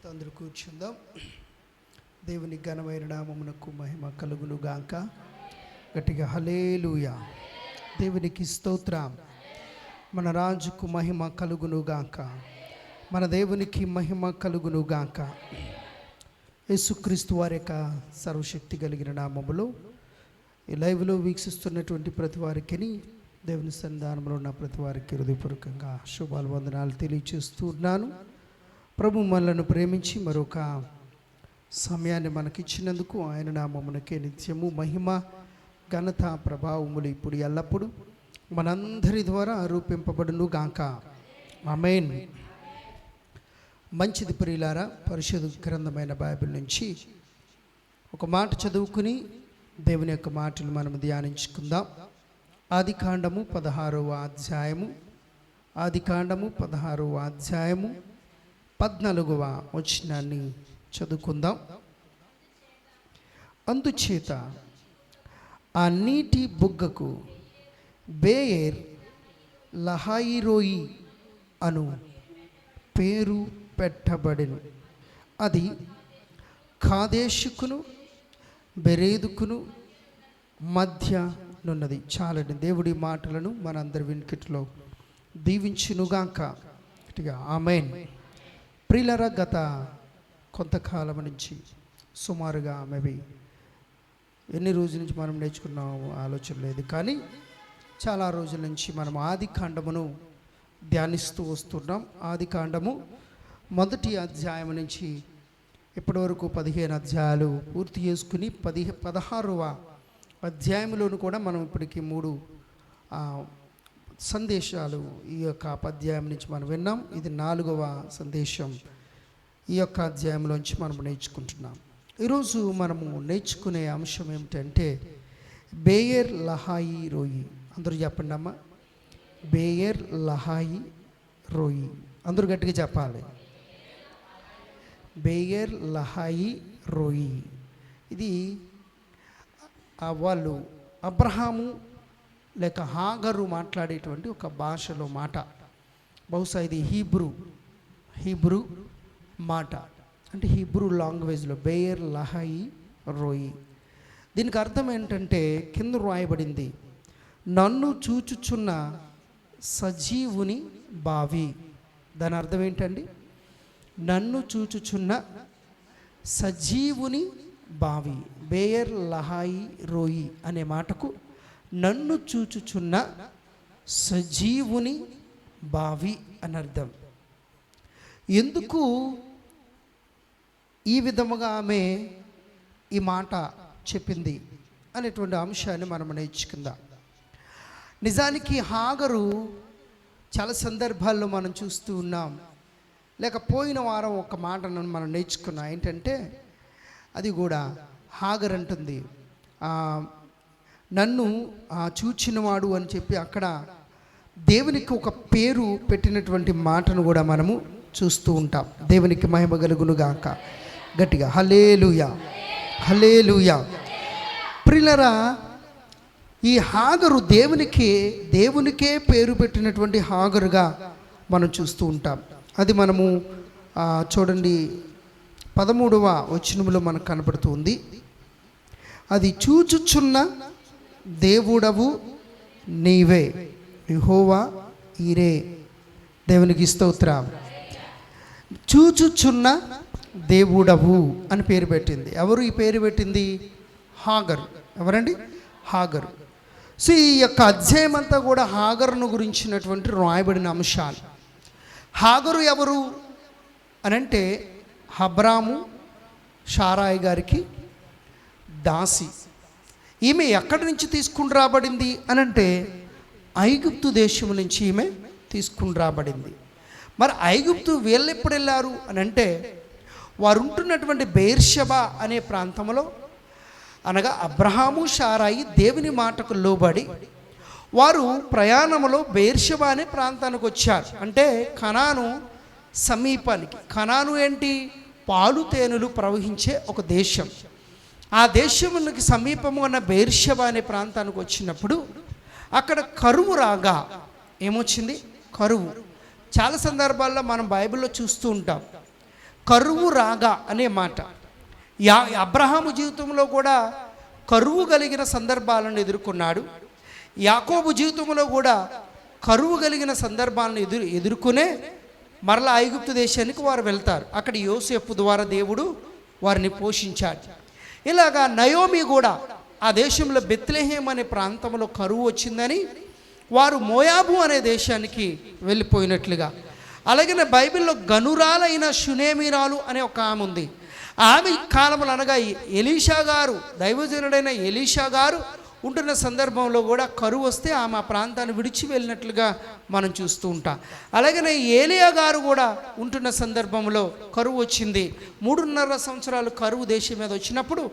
అందరూ కూర్చుందాం. దేవుని ఘనమైన నామమునకు మహిమ కలుగును గాక. గట్టిగా హల్లెలూయా. దేవునికి స్తోత్రం. మన రాజుకు మహిమ కలుగును గాక. మన దేవునికి మహిమ కలుగును గాక. యేసుక్రీస్తు వారి యొక్క సర్వశక్తి కలిగిన నామములో ఈ లైవ్లో వీక్షిస్తున్నటువంటి ప్రతి వారికి, దేవుని సన్నిధానంలో ఉన్న ప్రతి వారికి హృదయపూర్వకంగా శుభాలు వందనాలు తెలియచేస్తున్నాను. ప్రభు మనలను ప్రేమించి మరొక సమయాన్ని మనకిచ్చినందుకు ఆయన నామమునకే నిత్యము మహిమ ఘనత ప్రభావములు ఇప్పుడు ఎల్లప్పుడూ మనందరి ద్వారా ఆరోపింపబడును గాక. ఆమేన్. మంచిది ప్రియులారా, పరిశుద్ధ గ్రంథమైన బైబిల్ నుంచి ఒక మాట చదువుకుని దేవుని యొక్క మాటలు మనం ధ్యానించుకుందాం. ఆదికాండము 16వ అధ్యాయము 14వ వచనాన్ని చదువుకుందాం. అందుచేత ఆ నీటి బుగ్గకు బేయేర్ లహాయిరోయి అను పేరు పెట్టబడెను. అది కాదేశుకును బెరేదుకును మధ్య నున్నది. చాలండి. దేవుడి మాటలను మనందరి వినికిట్లో దీవించునుగాక. ఆమేన్. ప్రియులారా, గత కొంతకాలం నుంచి సుమారుగా మేబీ ఎన్ని రోజుల నుంచి మనం నేర్చుకున్నాము ఆలోచన లేదు, కానీ చాలా రోజుల నుంచి మనం ఆదికాండమును ధ్యానిస్తూ వస్తున్నాం. ఆదికాండము 1వ అధ్యాయం నుంచి ఇప్పటి వరకు 15 అధ్యాయాలు పూర్తి చేసుకుని 16వ అధ్యాయంలోను కూడా మనం ఇప్పటికీ 3 సందేశాలు ఈ యొక్క అధ్యాయం నుంచి మనం విన్నాం. ఇది 4వ సందేశం ఈ యొక్క అధ్యాయంలోంచి మనం నేర్చుకుంటున్నాం. ఈరోజు మనము నేర్చుకునే అంశం ఏమిటంటే బేయేర్ లహాయి రోయి. అందరూ చెప్పండి అమ్మా, బేయేర్ లహాయి రోయి. అందరూ గట్టిగా చెప్పాలి. బేయేర్ లహాయి రోయి. ఇది వాళ్ళు అబ్రహాము లేక హాగరు మాట్లాడేటువంటి ఒక భాషలో మాట. బహుశా ఇది హీబ్రూ మాట, అంటే హీబ్రూ లాంగ్వేజ్లో బేయేర్ లహాయి రోయి. దీనికి అర్థం ఏంటంటే కింద రాయబడింది, నన్ను చూచుచున్న సజీవుని బావి. దాని అర్థం ఏంటండి? నన్ను చూచుచున్న సజీవుని బావి. బేయేర్ లహాయి రోయి అనే మాటకు నన్ను చూచుచున్న సజీవుని బావి అని అర్థం. ఎందుకు ఈ విధముగా ఆమె ఈ మాట చెప్పింది అనేటువంటి అంశాన్ని మనం నేర్చుకుందాం. నిజానికి హాగరు చాలా సందర్భాల్లో మనం చూస్తూ ఉన్నాం. లేక పోయిన వారం ఒక మాటను మనం నేర్చుకున్నాం. ఏంటంటే అది కూడా హాగర్ అంటుంది, నన్ను చూచినవాడు అని చెప్పి అక్కడ దేవునికి ఒక పేరు పెట్టినటువంటి మాటను కూడా మనము చూస్తూ ఉంటాం. దేవునికి మహిమ కలుగును గాక. గట్టిగా హల్లెలూయా, హల్లెలూయా. ప్రియులారా, ఈ హాగరు దేవునికే పేరు పెట్టినటువంటి హాగరుగా మనం చూస్తూ ఉంటాం. అది మనము చూడండి 13వ వచనములో మనకు కనపడుతుంది. అది చూచుచున్న దేవుడవు నీవే, యెహోవా ఈరే. దేవునికి స్తోత్రం. చూచుచున్న దేవుడవు అని పేరు పెట్టింది. ఎవరు ఈ పేరు పెట్టింది? హాగరు. ఎవరండి? హాగరు. సో ఈ యొక్క అధ్యాయం అంతా కూడా హాగరును గురించినటువంటి రాయబడిన అంశాలు. హాగరు ఎవరు అనంటే అబ్రాము షారాయి గారికి దాసి. ఈమె ఎక్కడి నుంచి తీసుకుని రాబడింది అనంటే ఐగుప్తు దేశం నుంచి ఈమె తీసుకుని రాబడింది. మరి ఐగుప్తు వీళ్ళు ఎప్పుడు వెళ్ళారు అనంటే వారు ఉంటున్నటువంటి బెయేర్షెబా అనే ప్రాంతంలో, అనగా అబ్రహాము షారాయి దేవుని మాటకు లోబడి వారు ప్రయాణంలో బెయేర్షెబా అనే ప్రాంతానికి వచ్చారు. అంటే కనాను సమీపానికి. కనాను ఏంటి? పాలు తేనెలు ప్రవహించే ఒక దేశం. ఆ దేశమునికి సమీపంగా ఉన్న బెయేర్షెబా అనే ప్రాంతానికి వచ్చినప్పుడు అక్కడ కరువు రాగా ఏమొచ్చింది? కరువు. చాలా సందర్భాల్లో మనం బైబిల్లో చూస్తూ ఉంటాం. కరువు రాగా అనే మాట. అబ్రహాము జీవితంలో కూడా కరువు కలిగిన సందర్భాలను ఎదుర్కొన్నాడు. యాకోబు జీవితంలో కూడా కరువు కలిగిన సందర్భాలను ఎదుర్కొనే మరలా ఐగుప్తు దేశానికి వారు వెళ్తారు. అక్కడ యోసేపు ద్వారా దేవుడు వారిని పోషించాడు. ఇలాగా నయోమి కూడా ఆ దేశంలో బెత్లెహేం అనే ప్రాంతంలో కరువు వచ్చిందని వారు మోయాబు అనే దేశానికి వెళ్ళిపోయినట్లుగా. అలాగే బైబిల్లో గనురాలైన షునేమిరాలు అనే ఒక ఆమె ఉంది. ఆమె కాలంలో అనగా ఎలీషా గారు, దైవజనుడైన ఎలీషా గారు ఉంటున్న సందర్భంలో కూడా కరువు వస్తే ఆమె ఆ ప్రాంతాన్ని విడిచి వెళ్ళినట్లుగా మనం చూస్తూ ఉంటాం. అలాగనే ఏలియా గారు కూడా ఉంటున్న సందర్భంలో కరువు వచ్చింది. 3.5 సంవత్సరాలు కరువు దేశం మీద వచ్చినప్పుడు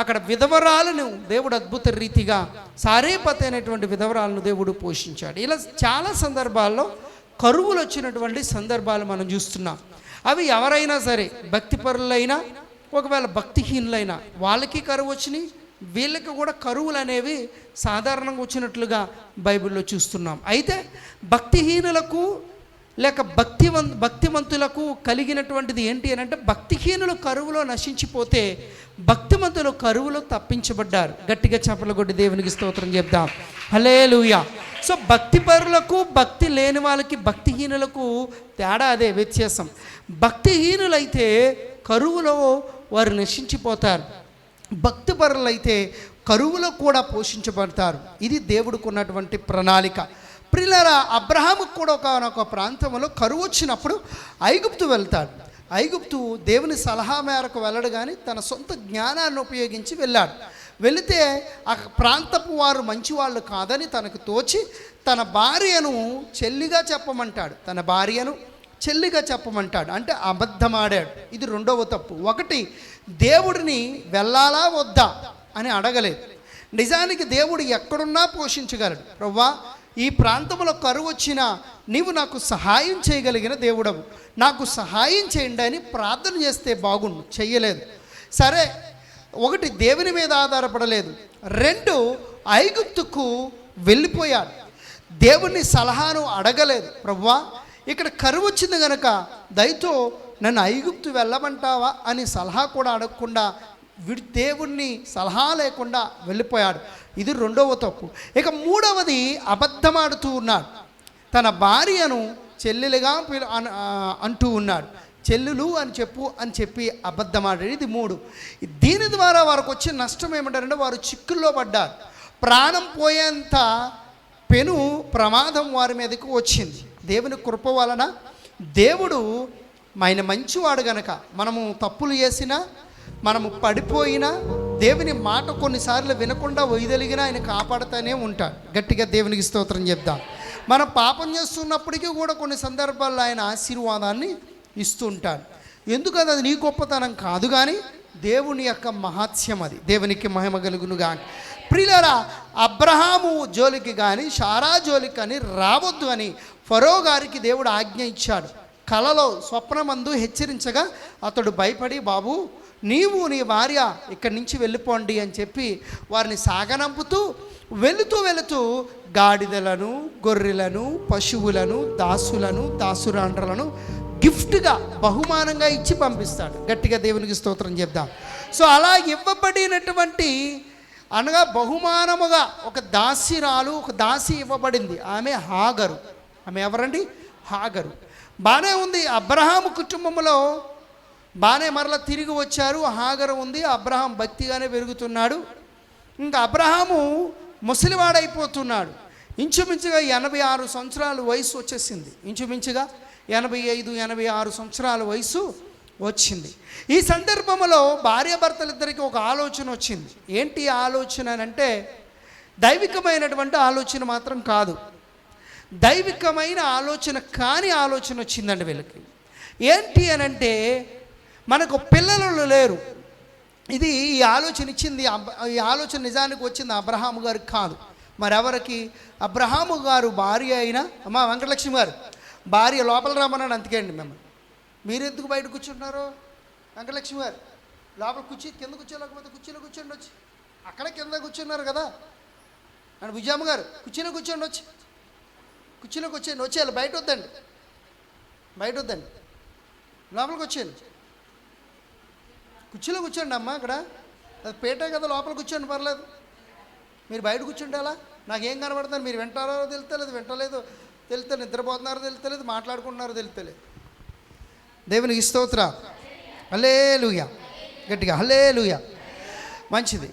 అక్కడ విధవరాలను దేవుడు అద్భుత రీతిగా సారేపతి అనేటువంటి విధవరాలను దేవుడు పోషించాడు. ఇలా చాలా సందర్భాల్లో కరువులు వచ్చినటువంటి సందర్భాలు మనం చూస్తున్నాం. అవి ఎవరైనా సరే, భక్తిపరులైనా ఒకవేళ భక్తిహీనులైనా వాళ్ళకి కరువు వచ్చినాయి, వీళ్ళకి కూడా కరువులు అనేవి సాధారణంగా వచ్చినట్లుగా బైబిల్లో చూస్తున్నాం. అయితే భక్తిహీనులకు లేక భక్తిమంతులకు కలిగినటువంటిది ఏంటి అని అంటే, భక్తిహీనులు కరువులో నశించిపోతే భక్తిమంతులు కరువులో తప్పించబడ్డారు. గట్టిగా చప్పట్లు కొట్టి దేవునికి స్తోత్రం చెప్దాం. హల్లెలూయా. సో భక్తిపరులకు భక్తి లేని వాళ్ళకి భక్తిహీనులకు తేడా అదే, వ్యత్యాసం. భక్తిహీనులైతే కరువులో వారు నశించిపోతారు, భక్తిపరులైతే కరువులో కూడా పోషించబడతారు. ఇది దేవుడికి ఉన్నటువంటి ప్రణాళిక. ప్రియులారా, అబ్రహాముకు కూడా ఒక ప్రాంతంలో కరువు వచ్చినప్పుడు ఐగుప్తు వెళ్తాడు. ఐగుప్తు దేవుని సలహా మేరకు వెళ్ళడు, కానీ తన సొంత జ్ఞానాన్ని ఉపయోగించి వెళ్ళాడు. వెళితే ఆ ప్రాంతపు వారు మంచివాళ్ళు కాదని తనకు తోచి తన భార్యను చెల్లిగా చెప్పమంటాడు. తన భార్యను చెల్లిగా చెప్పమంటాడు, అంటే అబద్ధమాడాడు. ఇది రెండవ తప్పు. ఒకటి, దేవుడిని వెళ్ళాలా వద్దా అని అడగలేదు. నిజానికి దేవుడు ఎక్కడున్నా పోషించగలడు. ప్రభువా, ఈ ప్రాంతంలో కరువు వచ్చినా నీవు నాకు సహాయం చేయగలిగిన దేవుడవు, నాకు సహాయం చేయండి అని ప్రార్థన చేస్తే బాగుండు. చెయ్యలేదు. సరే, ఒకటి దేవుని మీద ఆధారపడలేదు, 2 ఐగుప్తుకు వెళ్ళిపోయాడు. దేవుని సలహాను అడగలేదు. ప్రభువా, ఇక్కడ కరువు వచ్చింది కనుక దయతో నన్ను ఐగుప్తు వెళ్ళమంటావా అని సలహా కూడా అడగకుండా దేవుణ్ణి సలహా లేకుండా వెళ్ళిపోయాడు. ఇది రెండవ తప్పు. ఇక మూడవది, అబద్ధమాడుతూ ఉన్నాడు. తన భార్యను చెల్లెలుగా అంటూ ఉన్నాడు. చెల్లులు అని చెప్పి అబద్ధమాడాడు. ఇది 3. దీని ద్వారా వారికి వచ్చే నష్టం ఏమిటంటే, వారు చిక్కుల్లో పడ్డారు. ప్రాణం పోయేంత పెను ప్రమాదం వారి మీదకు వచ్చింది. దేవుని కృప వలన దేవుడు ఆయన మంచివాడు గనక మనము తప్పులు చేసినా, మనము పడిపోయినా, దేవుని మాట కొన్నిసార్లు వినకుండా వైదొలిగినా ఆయన కాపాడుతూనే ఉంటాడు. గట్టిగా దేవునికి స్తోత్రం చెప్దాం. మనం పాపం చేస్తున్నప్పటికీ కూడా కొన్ని సందర్భాల్లో ఆయన ఆశీర్వాదాన్ని ఇస్తూ ఉంటాడు. ఎందుకని అది నీ గొప్పతనం కాదు, కానీ దేవుని యొక్క మహాత్స్యం అది. దేవునికి మహిమ కలుగునుగా. ప్రియులారా, అబ్రహాము జోలికి కానీ శారా జోలికి కానీ రావద్దు అని ఫరో గారికి దేవుడు ఆజ్ఞ ఇచ్చాడు. కలలో స్వప్నమందు హెచ్చరించగా అతడు భయపడి, బాబు నీవు నీ భార్య ఇక్కడి నుంచి వెళ్ళిపోండి అని చెప్పి వారిని సాగనంపుతూ వెళుతూ గాడిదలను, గొర్రెలను, పశువులను, దాసులను, దాసురాండ్రలను గిఫ్ట్గా బహుమానంగా ఇచ్చి పంపిస్తాడు. గట్టిగా దేవునికి స్తోత్రం చెప్దాం. సో అలా ఇవ్వబడినటువంటి అనగా బహుమానముగా ఒక దాసిరాలు, ఒక దాసి ఇవ్వబడింది. ఆమె హాగరు. ఆమె ఎవరండి? హాగరు. బాగానే ఉంది. అబ్రహాము కుటుంబంలో బాగానే మరలా తిరిగి వచ్చారు. హాగరు ఉంది. అబ్రహాం భక్తిగానే పెరుగుతున్నాడు. ఇంకా అబ్రహాము ముసలివాడైపోతున్నాడు. ఇంచుమించుగా 86 సంవత్సరాల వయసు వచ్చేసింది. ఇంచుమించుగా 85-86 సంవత్సరాల వయసు వచ్చింది. ఈ సందర్భంలో భార్యాభర్తలిద్దరికీ ఒక ఆలోచన వచ్చింది. ఏంటి ఆలోచన అని అంటే, దైవికమైనటువంటి ఆలోచన మాత్రం కాదు, దైవికమైన ఆలోచన కాని ఆలోచన వచ్చిందండి వీళ్ళకి. ఏంటి అని అంటే, మనకు పిల్లలు లేరు. ఇది ఈ ఆలోచన ఇచ్చింది, ఈ ఆలోచన నిజానికి వచ్చింది అబ్రహాము గారికి కాదు, మరెవరికి? అబ్రహాము గారు భార్య అయిన అమ్మ వెంకటలక్ష్మి గారు భార్య లోపల రమ్మన్నాడు. అందుకేండి మిమ్మల్ని, మీరు ఎందుకు బయట కూర్చుంటున్నారు? వెంకటలక్ష్మి గారు లోపల కింద కూర్చోలేకపోతే కుర్చీలో కూర్చోండి వచ్చి. అక్కడ కింద కూర్చున్నారు కదా అండ్ విజయమ్మ గారు కుర్చీలో కూర్చోండి వచ్చి, కుర్చీలోకి వచ్చేయండి. వచ్చేయాలి, బయట వద్దండి, లోపలికి వచ్చేయండి. కుర్చీలో కూర్చోండి అమ్మా, అక్కడ అది పేటే కదా, లోపల కూర్చోండి పర్లేదు. మీరు బయట కూర్చుంటే అలా నాకేం కనబడుతుంది, మీరు వింటారో తెలుస్తలేదు, వింటలేదు తెలుస్తలేదు, నిద్రపోతున్నారో తెలుస్తలేదు, మాట్లాడుకుంటున్నారో తెలుస్తలేదు. దేవునికి స్తోత్రం. హల్లెలూయా, గట్టిగా హల్లెలూయా. మంచిది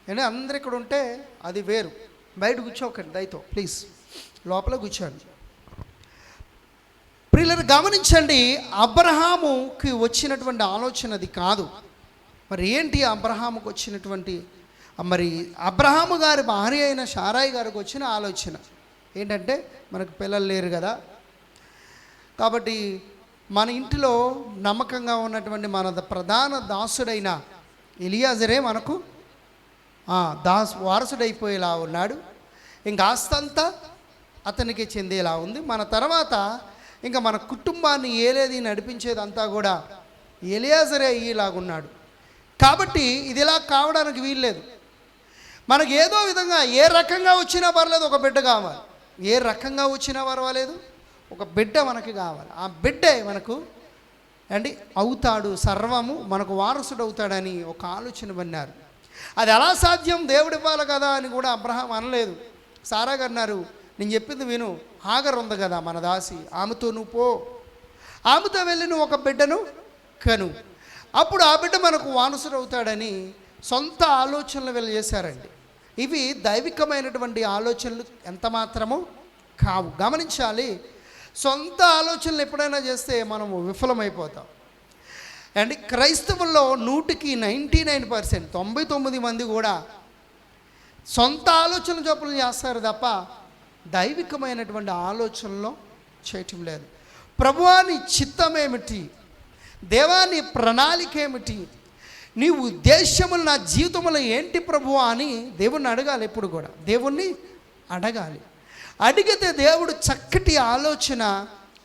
అంటే అందరు ఇక్కడ ఉంటే అది వేరు. బయట కూర్చోకండి దయతో ప్లీజ్, లోపల కూర్చోండి. ప్రియులను గమనించండి, అబ్రహాముకి వచ్చినటువంటి ఆలోచన అది కాదు. మరి ఏంటి అబ్రహాముకు వచ్చినటువంటి, మరి అబ్రహాము గారి భార్య అయిన శారాయి గారికి వచ్చిన ఆలోచన ఏంటంటే, మనకు పిల్లలు లేరు కదా, కాబట్టి మన ఇంటిలో నమ్మకంగా ఉన్నటువంటి మన ప్రధాన దాసుడైన ఎలియాజరే మనకు వారసుడైపోయేలా ఉన్నాడు. ఇంకా ఆస్తంతా అతనికి చెందేలా ఉంది. మన తర్వాత ఇంకా మన కుటుంబాన్ని ఏలేది నడిపించేదంతా కూడా ఎలియాజరే అయ్యేలాగున్నాడు. కాబట్టి ఇది ఇలా కావడానికి వీల్లేదు. మనకు ఏదో విధంగా ఏ రకంగా వచ్చినా పర్లేదు, ఒక బిడ్డ కావాలి. ఏ రకంగా వచ్చినా పర్వాలేదు, ఒక బిడ్డ మనకి కావాలి. ఆ బిడ్డే మనకు అవుతాడు, సర్వము మనకు వారసుడు అవుతాడని ఒక ఆలోచన పన్నారు. అది ఎలా సాధ్యం, దేవుడు ఇవ్వాలి కదా అని కూడా అబ్రహాం అనలేదు. సారా గారు అన్నారు, నేను చెప్పింది విను, హాగర్ ఉంది కదా మన దాసి, ఆమెతో నువ్వు పో, ఆమెతో వెళ్ళి నువ్వు ఒక బిడ్డను కను, అప్పుడు ఆ బిడ్డ మనకు వారసుడు అవుతాడని సొంత ఆలోచనలు వీళ్ళు చేశారండి. ఇవి దైవికమైనటువంటి ఆలోచనలు ఎంత మాత్రమూ కావు. గమనించాలి, సొంత ఆలోచనలు ఎప్పుడైనా చేస్తే మనము విఫలమైపోతాం. అండ్ క్రైస్తవుల్లో 100కి 99%, 99 మంది కూడా సొంత ఆలోచన చొప్పులు చేస్తారు తప్ప దైవికమైనటువంటి ఆలోచనలో చేయటం లేదు. ప్రభువాని చిత్తం ఏమిటి, దేవాని ప్రణాళిక ఏమిటి, నీ ఉద్దేశములు నా జీవితంలో ఏంటి ప్రభువా అని దేవుణ్ణి అడగాలి. ఎప్పుడు కూడా దేవుణ్ణి అడగాలి. అడిగితే దేవుడు చక్కటి ఆలోచన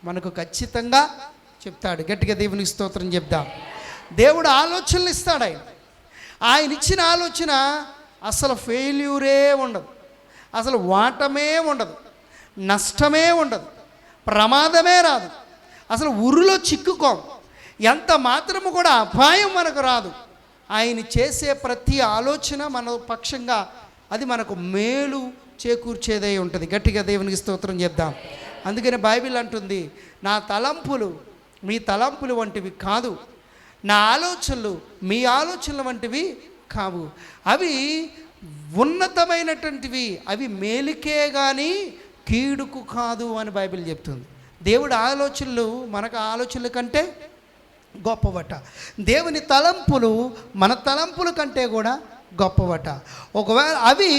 మనకు ఖచ్చితంగా చెప్తాడు. గట్టిగా దేవునికి స్తోత్రం చెప్దాం. దేవుడు ఆలోచనలు ఇస్తాడు. ఆయన ఇచ్చిన ఆలోచన అసలు ఫెయిల్యూరే ఉండదు, అసలు వాటమే ఉండదు, నష్టమే ఉండదు, ప్రమాదమే రాదు, అసలు ఉరులో చిక్కుకోం, ఎంత మాత్రము కూడా అపాయం మనకు రాదు. ఆయన చేసే ప్రతి ఆలోచన మన పక్షంగా అది మనకు మేలు చేకూర్చేదే ఉంటుంది. గట్టిగా దేవునికి స్తోత్రం చెప్దాం. అందుకని బైబిల్ అంటుంది, నా తలంపులు మీ తలంపులు వంటివి కాదు, నా ఆలోచనలు మీ ఆలోచనల వంటివి కావు, అవి ఉన్నతమైనటువంటివి, అవి మేలుకే కానీ కీడుకు కాదు అని బైబిల్ చెప్తుంది. దేవుడి ఆలోచనలు మనకు ఆలోచనల కంటే గొప్పవట. దేవుని తలంపులు మన తలంపుల కంటే కూడా గొప్పవట. ఒకవేళ అవి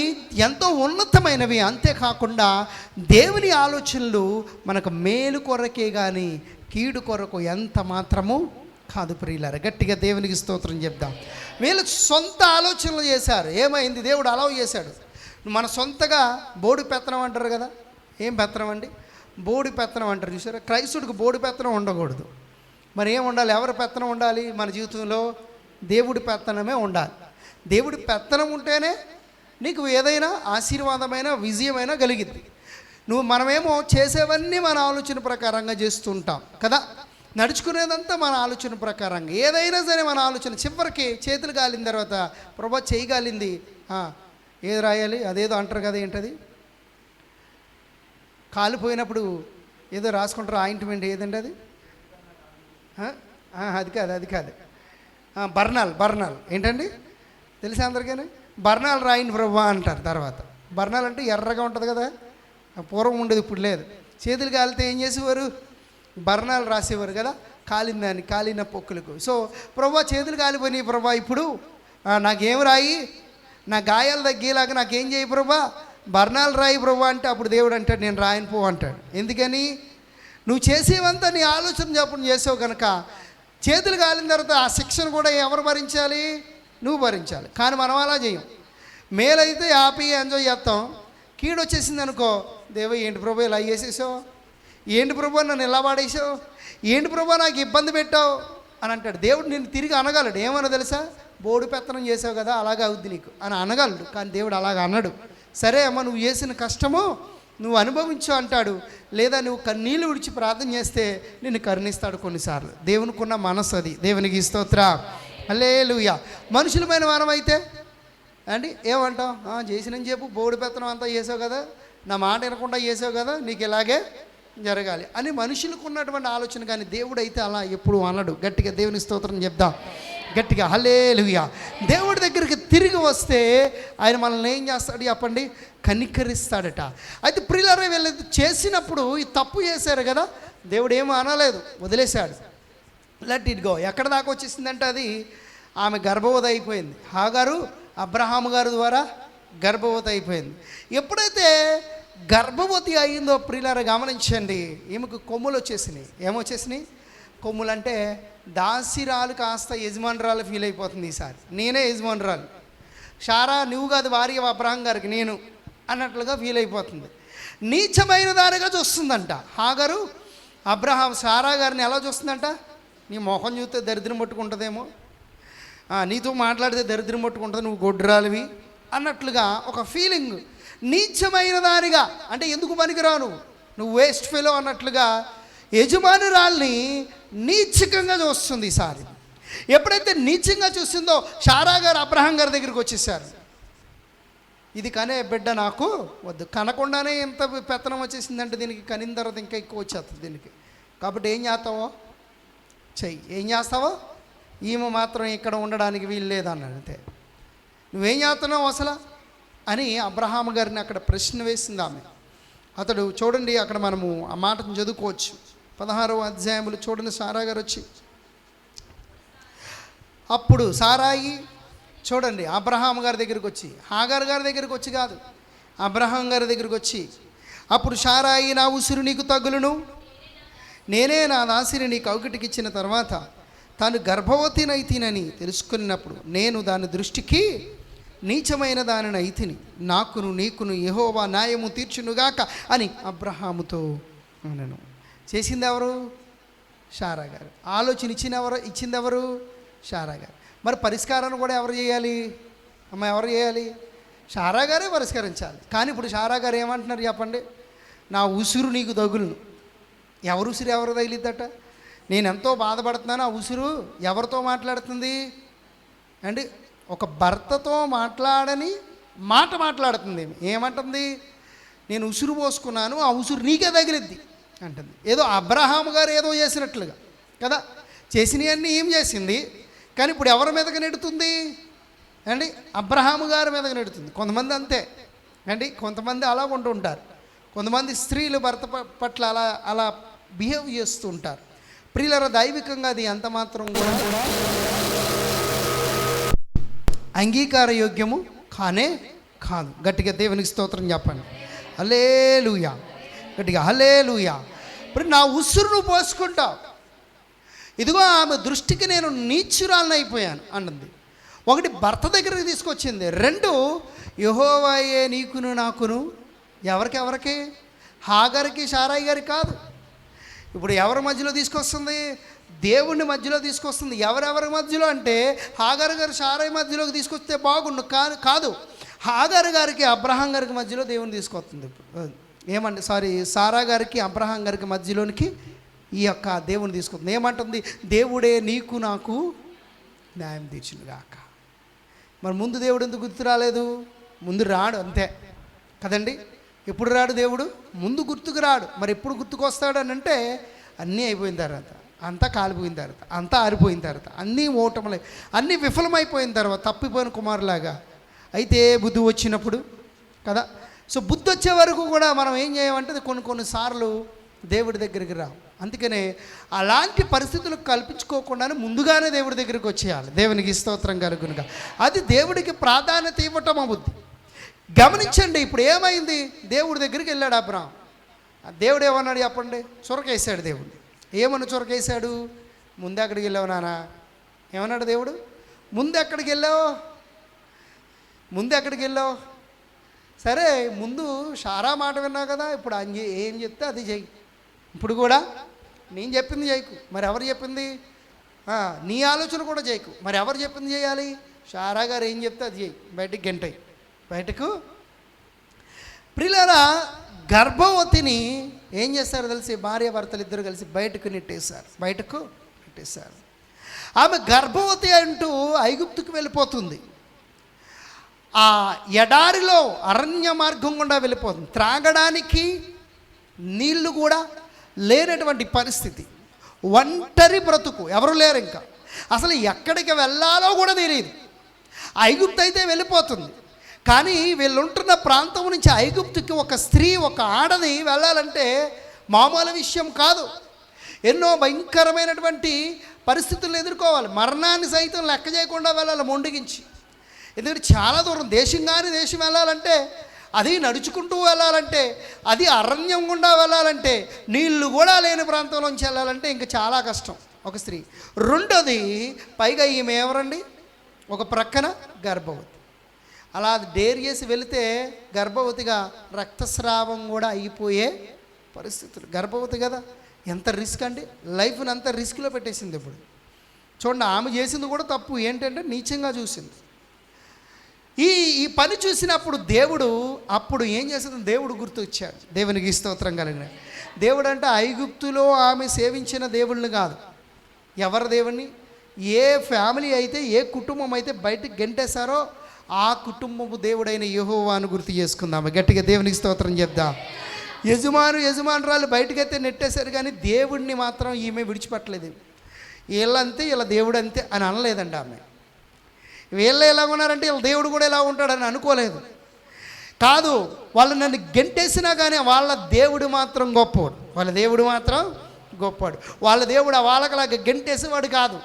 ఎంతో ఉన్నతమైనవి, అంతేకాకుండా దేవుని ఆలోచనలు మనకు మేలు కొరకే కానీ కీడు కొరకు ఎంత మాత్రము కాదు. ప్రియులారా, గట్టిగా దేవునికి స్తోత్రం చెప్దాం. వీళ్ళు సొంత ఆలోచనలు చేశారు. ఏమైంది, దేవుడు అలౌ చేశాడు. మన సొంతగా బోడి పెత్తనం అంటారు కదా, ఏం పెత్తనం అండి, బోడి పెత్తనం అంటారు చూసారా. క్రైస్తుడికి బోడి పెత్తనం ఉండకూడదు. మరి ఏం ఉండాలి, ఎవరి పెత్తనం ఉండాలి మన జీవితంలో? దేవుడి పెత్తనమే ఉండాలి. దేవుడి పెత్తనం ఉంటేనే నీకు ఏదైనా ఆశీర్వాదమైన విజయమైనా కలిగిద్ది. మనమేమో చేసేవన్నీ మన ఆలోచన ప్రకారంగా చేస్తుంటాం కదా, నడుచుకునేదంతా మన ఆలోచన ప్రకారంగా. ఏదైనా సరే మన ఆలోచన, చివరికి చేతులు కాలిన తర్వాత ప్రభా చేయి కాలింది, ఏది రాయాలి, అదేదో అంటారు కదా, ఏంటది, కాలిపోయినప్పుడు ఏదో రాసుకుంటారు ఆయింట్మెంట్, ఏదండి అది, అది కాదు బర్నాల్ ఏంటండి తెలుసా అందరికీ? బర్నాలు రాయండి ప్రభా అంటారు. తర్వాత బర్నాలు అంటే ఎర్రగా ఉంటుంది కదా, పూర్వం ఉండేది, ఇప్పుడు లేదు. చేతులు కాలితే ఏం చేసేవారు, బర్నాలు రాసేవారు కదా, కాలిందని, కాలిన పొక్కులకు. సో ప్రభా చేతులు కాలిపోయినాయి ప్రభా, ఇప్పుడు నాకేం రాయి, నా గాయాలు తగ్గేలాగా నాకేం చేయి ప్రభా, బర్నాలు రాయి ప్రభా అంటే అప్పుడు దేవుడు అంటాడు నేను రాయను పో అంటాడు. ఎందుకని, నువ్వు చేసేవంతా నీ ఆలోచన చెప్పడం చేసావు కనుక చేతులు కాలిన తర్వాత ఆ శిక్షను కూడా ఎవరు భరించాలి, నువ్వు భరించాలి. కానీ మనం అలా చేయం. మేలైతే హ్యాపీ ఎంజాయ్ చేస్తాం, కీడు వచ్చేసింది అనుకో, దేవ ఏంటి ప్రభు ఇలా చేసేసావు, ఏంటి ప్రభు నన్ను ఇలా వాడేసావు, ఏంటి ప్రభు నాకు ఇబ్బంది పెట్టావు అని అంటాడు. దేవుడు నిన్ను తిరిగి అనగలడు. ఏమన్నా తెలుసా, బోడి పెత్తనం చేసావు కదా అలాగే అవుద్ది నీకు అని అనగలడు. కానీ దేవుడు అలాగ అన్నాడు. సరే అమ్మ నువ్వు చేసిన కష్టము నువ్వు అనుభవించు అంటాడు. లేదా నువ్వు కన్నీళ్ళు విడిచి ప్రార్థన చేస్తే నిన్ను కరుణిస్తాడు కొన్నిసార్లు. దేవునికి ఉన్న మనసు అది. దేవునికి స్తోత్రం. హల్లెలూయా. మనుషులమైన మనం అయితే అండి ఏమంటాం, చేసినని చెప్పు, బోడి పెత్తనం అంతా చేసావు కదా, నా మాట వినకుండా చేసావు కదా, నీకు ఇలాగే జరగాలి అని మనుషులకు ఉన్నటువంటి ఆలోచన. కానీ దేవుడు అయితే అలా ఎప్పుడు అనడు. గట్టిగా దేవుని స్తోత్రం చెప్దాం, గట్టిగా హల్లెలూయా. దేవుడి దగ్గరికి తిరిగి వస్తే ఆయన మనల్ని ఏం చేస్తాడు చెప్పండి? కనికరిస్తాడట. అయితే ప్రియులారా, వీళ్ళు చేసినప్పుడు ఈ తప్పు చేశారు కదా, దేవుడు ఏమీ అనలేదు, వదిలేశాడు. Let it go. ఎక్కడ దాకా వచ్చేసిందంటే అది ఆమె గర్భవతి అయిపోయింది. హాగారు అబ్రహాము గారి ద్వారా గర్భవతి అయిపోయింది. ఎప్పుడైతే గర్భవతి అయిందో ప్రియులారా గమనించండి, ఈమెకు కొమ్ములు వచ్చేసినాయి. ఏమొచ్చేసినాయి? కొమ్ములు అంటే దాసిరాలు కాస్త యజమానురాలు ఫీల్ అయిపోతుంది. ఈసారి నేనే యజమానురాలు, షారా నువ్వు కాదు భార్య అబ్రహాం గారికి, నేను అన్నట్లుగా ఫీల్ అయిపోతుంది. నీచమైన దానిగా చూస్తుందంట హాగరు. అబ్రహాం సారా గారిని ఎలా చూస్తుందంట? నీ మొహం చూస్తే దరిద్రం పట్టుకుంటుందేమో, నీతో మాట్లాడితే దరిద్రం పట్టుకుంటుంది, నువ్వు గొడ్రాలివి అన్నట్లుగా ఒక ఫీలింగ్. నీచమైన దానిగా అంటే ఎందుకు పనికిరాను, నువ్వు వేస్ట్ ఫెలో అన్నట్లుగా యజమానురాల్ని నీచకంగా చూస్తుంది. ఈసారి ఎప్పుడైతే నీచంగా చూస్తుందో షారా గారు అబ్రహాం గారి దగ్గరికి వచ్చేసారు. ఇది కనే బిడ్డ నాకు వద్దు, కనకుండానే ఎంత పెత్తనం వచ్చేసిందంటే దీనికి కనిన తర్వాత ఇంకా ఎక్కువ వచ్చేస్తుంది దీనికి. కాబట్టి ఏం చేస్తావో చెయ్యి, ఏం చేస్తావో, ఈమె మాత్రం ఇక్కడ ఉండడానికి వీలు లేదన్నాడు. అంతే, నువ్వేం చేస్తున్నావు అసలు అని అబ్రహాం గారిని అక్కడ ప్రశ్న వేసింది ఆమె. అతడు చూడండి, అక్కడ మనము ఆ మాటను చదువుకోవచ్చు. 16వ అధ్యాయములు చూడండి. సారా గారు వచ్చి అప్పుడు సారాయి చూడండి అబ్రహాం గారి దగ్గరికి వచ్చి, హాగర్ గారి దగ్గరికి వచ్చి కాదు, అబ్రహాం గారి దగ్గరికి వచ్చి, అప్పుడు సారాయి నా ఉసురు నీకు తగులును, నేనే నా దాసిని నీ కౌగిటికి ఇచ్చిన తర్వాత తాను గర్భవతినైతినని తెలుసుకున్నప్పుడు నేను దాని దృష్టికి నీచమైన దానిని అయితిని, నాకును నీకును యెహోవా న్యాయము తీర్చునుగాక అని అబ్రహాముతో అనను. చేసింది ఎవరు? షారా గారు. ఆలోచన ఇచ్చింది ఎవరు? షారా గారు. మరి పరిష్కారాన్ని కూడా ఎవరు చేయాలి? అమ్మ ఎవరు చేయాలి? షారా గారే పరిష్కరించాలి. కానీ ఇప్పుడు షారా గారు ఏమంటున్నారు చెప్పండి? నా ఉసురు నీకు తగులును. ఎవరు ఉసురు ఎవరు తగిలిద్దట? నేను ఎంతో బాధపడుతున్నాను, ఆ ఉసురు ఎవరితో మాట్లాడుతుంది అండి? ఒక భర్తతో మాట్లాడని మాట మాట్లాడుతుంది. ఏమంటుంది? నేను ఉసురు పోసుకున్నాను, ఆ ఉసురు నీకే తగిలిద్ది అంటుంది. ఏదో అబ్రహాము గారు ఏదో చేసినట్లుగా కదా, చేసినవన్నీ ఏం చేసింది, కానీ ఇప్పుడు ఎవరి మీదకి నెడుతుంది అండి? అబ్రహాము గారి మీదకి నెడుతుంది. కొంతమంది అంతే అండి, కొంతమంది అలా ఉంటూ ఉంటారు. కొంతమంది స్త్రీలు భర్త పట్ల అలా అలా బిహేవ్ చేస్తూ ఉంటారు. ప్రియులారా, దైవికంగా అది ఎంత మాత్రం కూడా అంగీకార యోగ్యము కానే కాదు. గట్టిగా దేవునికి స్తోత్రం చెప్పండి. హల్లెలూయా, గట్టిగా హల్లెలూయా. ఇప్పుడు నా ఉసురు నువ్వు పోసుకుంటావు, ఇదిగో ఆమె దృష్టికి నేను నీచురాలను అయిపోయాను అన్నది. ఒకటి భర్త దగ్గరికి తీసుకొచ్చింది, రెండు యెహోవాయే నీకును నాకును. ఎవరికి? హాగర్కి షారాయి గారికి కాదు. ఇప్పుడు ఎవరి మధ్యలో తీసుకొస్తుంది? దేవుని మధ్యలో తీసుకొస్తుంది. ఎవరెవరి మధ్యలో అంటే హాగర్ గారు షారాయి మధ్యలోకి తీసుకొస్తే బాగుండు, కాదు, హాగర్ గారికి అబ్రహాం గారికి మధ్యలో దేవుని తీసుకొస్తుంది. ఏమండి సారా గారికి అబ్రహాం గారికి మధ్యలోనికి ఈ యొక్క దేవుని తీసుకొస్తుంది. ఏమంటుంది? దేవుడే నీకు నాకు న్యాయం తీర్చునుగాక. మరి ముందు దేవుడు ఎందుకు గుర్తు రాలేదు? ముందు రాడు అంతే కదండి. ఎప్పుడు రాడు దేవుడు? ముందు గుర్తుకు రాడు. మరి ఎప్పుడు గుర్తుకు వస్తాడు అని అంటే అన్నీ అయిపోయిన తర్వాత, అంతా కాలిపోయిన తర్వాత, అంతా ఆరిపోయిన తర్వాత, అన్నీ ఓటములై అన్నీ విఫలమైపోయిన తర్వాత, తప్పిపోయిన కుమారులాగా. అయితే బుద్ధి వచ్చినప్పుడు కదా. సో బుద్ధి వచ్చే వరకు కూడా మనం ఏం చేయమంటే కొన్నిసార్లు దేవుడి దగ్గరికి రావు. అందుకనే అలాంటి పరిస్థితులు కల్పించుకోకుండానే ముందుగానే దేవుడి దగ్గరికి వచ్చేయాలి. దేవునికి స్తోత్రం కలుగునుగా. అది దేవుడికి ప్రాధాన్యత ఇవ్వటం ఆ బుద్ధి. గమనించండి, ఇప్పుడు ఏమైంది? దేవుడి దగ్గరికి వెళ్ళాడు అబ్రహాం. దేవుడు ఏమన్నాడు చెప్పండి? చొరకేసాడు దేవుడు. ఏమన్నా చొరకేసాడు? ముందు ఎక్కడికి వెళ్ళావు నానా? ఏమన్నాడు దేవుడు? ముందు ఎక్కడికి వెళ్ళావు? సరే, ముందు షారా మాట విన్నావు కదా, ఇప్పుడు ఏం చెప్తే అది చెయ్యి. ఇప్పుడు కూడా నేను చెప్పింది చేయకు, మరి ఎవరు చెప్పింది? నీ ఆలోచన కూడా చేయకు, మరి ఎవరు చెప్పింది చేయాలి? షారా గారు ఏం చెప్తే అది చేయి. బయటకు గంటాయి, బయటకు. ప్రియులారా, గర్భవతిని ఏం చేస్తారు తెలిసి? భార్య భర్తలు ఇద్దరు కలిసి బయటకు నెట్టేశారు. ఆమె గర్భవతి అంటూ ఐగుప్తుకు వెళ్ళిపోతుంది. ఆ ఎడారిలో అరణ్య మార్గం గుండా వెళ్ళిపోతుంది. త్రాగడానికి నీళ్లు కూడా లేనటువంటి పరిస్థితి, ఒంటరి బ్రతుకు, ఎవరు లేరు, ఇంకా అసలు ఎక్కడికి వెళ్ళాలో కూడా తెలియదు. ఐగుప్తు అయితే వెళ్ళిపోతుంది, కానీ వీళ్ళుంటున్న ప్రాంతం నుంచి ఐగుప్తుకి ఒక స్త్రీ, ఒక ఆడది వెళ్ళాలంటే మామూలు విషయం కాదు. ఎన్నో భయంకరమైనటువంటి పరిస్థితులను ఎదుర్కోవాలి. మరణాన్ని సైతం లెక్క చేయకుండా వెళ్ళాలి మొండిగించి. ఎందుకంటే చాలా దూరం, దేశం కానీ దేశం వెళ్ళాలంటే, అది నడుచుకుంటూ వెళ్ళాలంటే, అది అరణ్యం గుండా వెళ్ళాలంటే, నీళ్లు కూడా లేని ప్రాంతంలోంచి వెళ్ళాలంటే ఇంకా చాలా కష్టం ఒక స్త్రీ. రెండోది, పైగా ఈమె ఎవరండి, ఒక ప్రక్కన గర్భవతి. అలా డేర్ చేసి వెళితే గర్భవతిగా రక్తస్రావం కూడా అయిపోయే పరిస్థితులు. గర్భవతి కదా, ఎంత రిస్క్ అండి, లైఫ్ని అంత రిస్క్లో పెట్టేసింది. ఇప్పుడు చూడండి, ఆమె చేసింది కూడా తప్పు. ఏంటంటే నీచంగా చూసింది. ఈ పని చూసినప్పుడు దేవుడు అప్పుడు ఏం చేసింది, దేవుడు గుర్తు వచ్చాడు. దేవునికి స్తోత్రం కలిగిన దేవుడు అంటే ఐగుప్తులో ఆమె సేవించిన దేవుళ్ళని కాదు, ఎవరి దేవుణ్ణి, ఏ ఫ్యామిలీ అయితే, ఏ కుటుంబం అయితే బయటకు గెంటేశారో ఆ కుటుంబపు దేవుడైన యెహోవాను గుర్తు చేసుకుందాం. గట్టిగా దేవునికి స్తోత్రం చెప్దాం. యజమానురాలు బయటకైతే నెట్టేశారు, కానీ దేవుడిని మాత్రం ఈమె విడిచిపెట్టలేదు. వీళ్ళంతే, వీళ్ళ దేవుడు అంతే అని అనలేదండి ఆమె. వీళ్ళు ఎలా ఉన్నారంటే వీళ్ళ దేవుడు కూడా ఎలా ఉంటాడని అనుకోలేదు. కాదు, వాళ్ళు నన్ను గెంటేసినా కానీ వాళ్ళ దేవుడు మాత్రం గొప్పవాడు, వాళ్ళ దేవుడు మాత్రం గొప్పవాడు. వాళ్ళ దేవుడు వాళ్ళకలాగా గెంటేసేవాడు కాదు,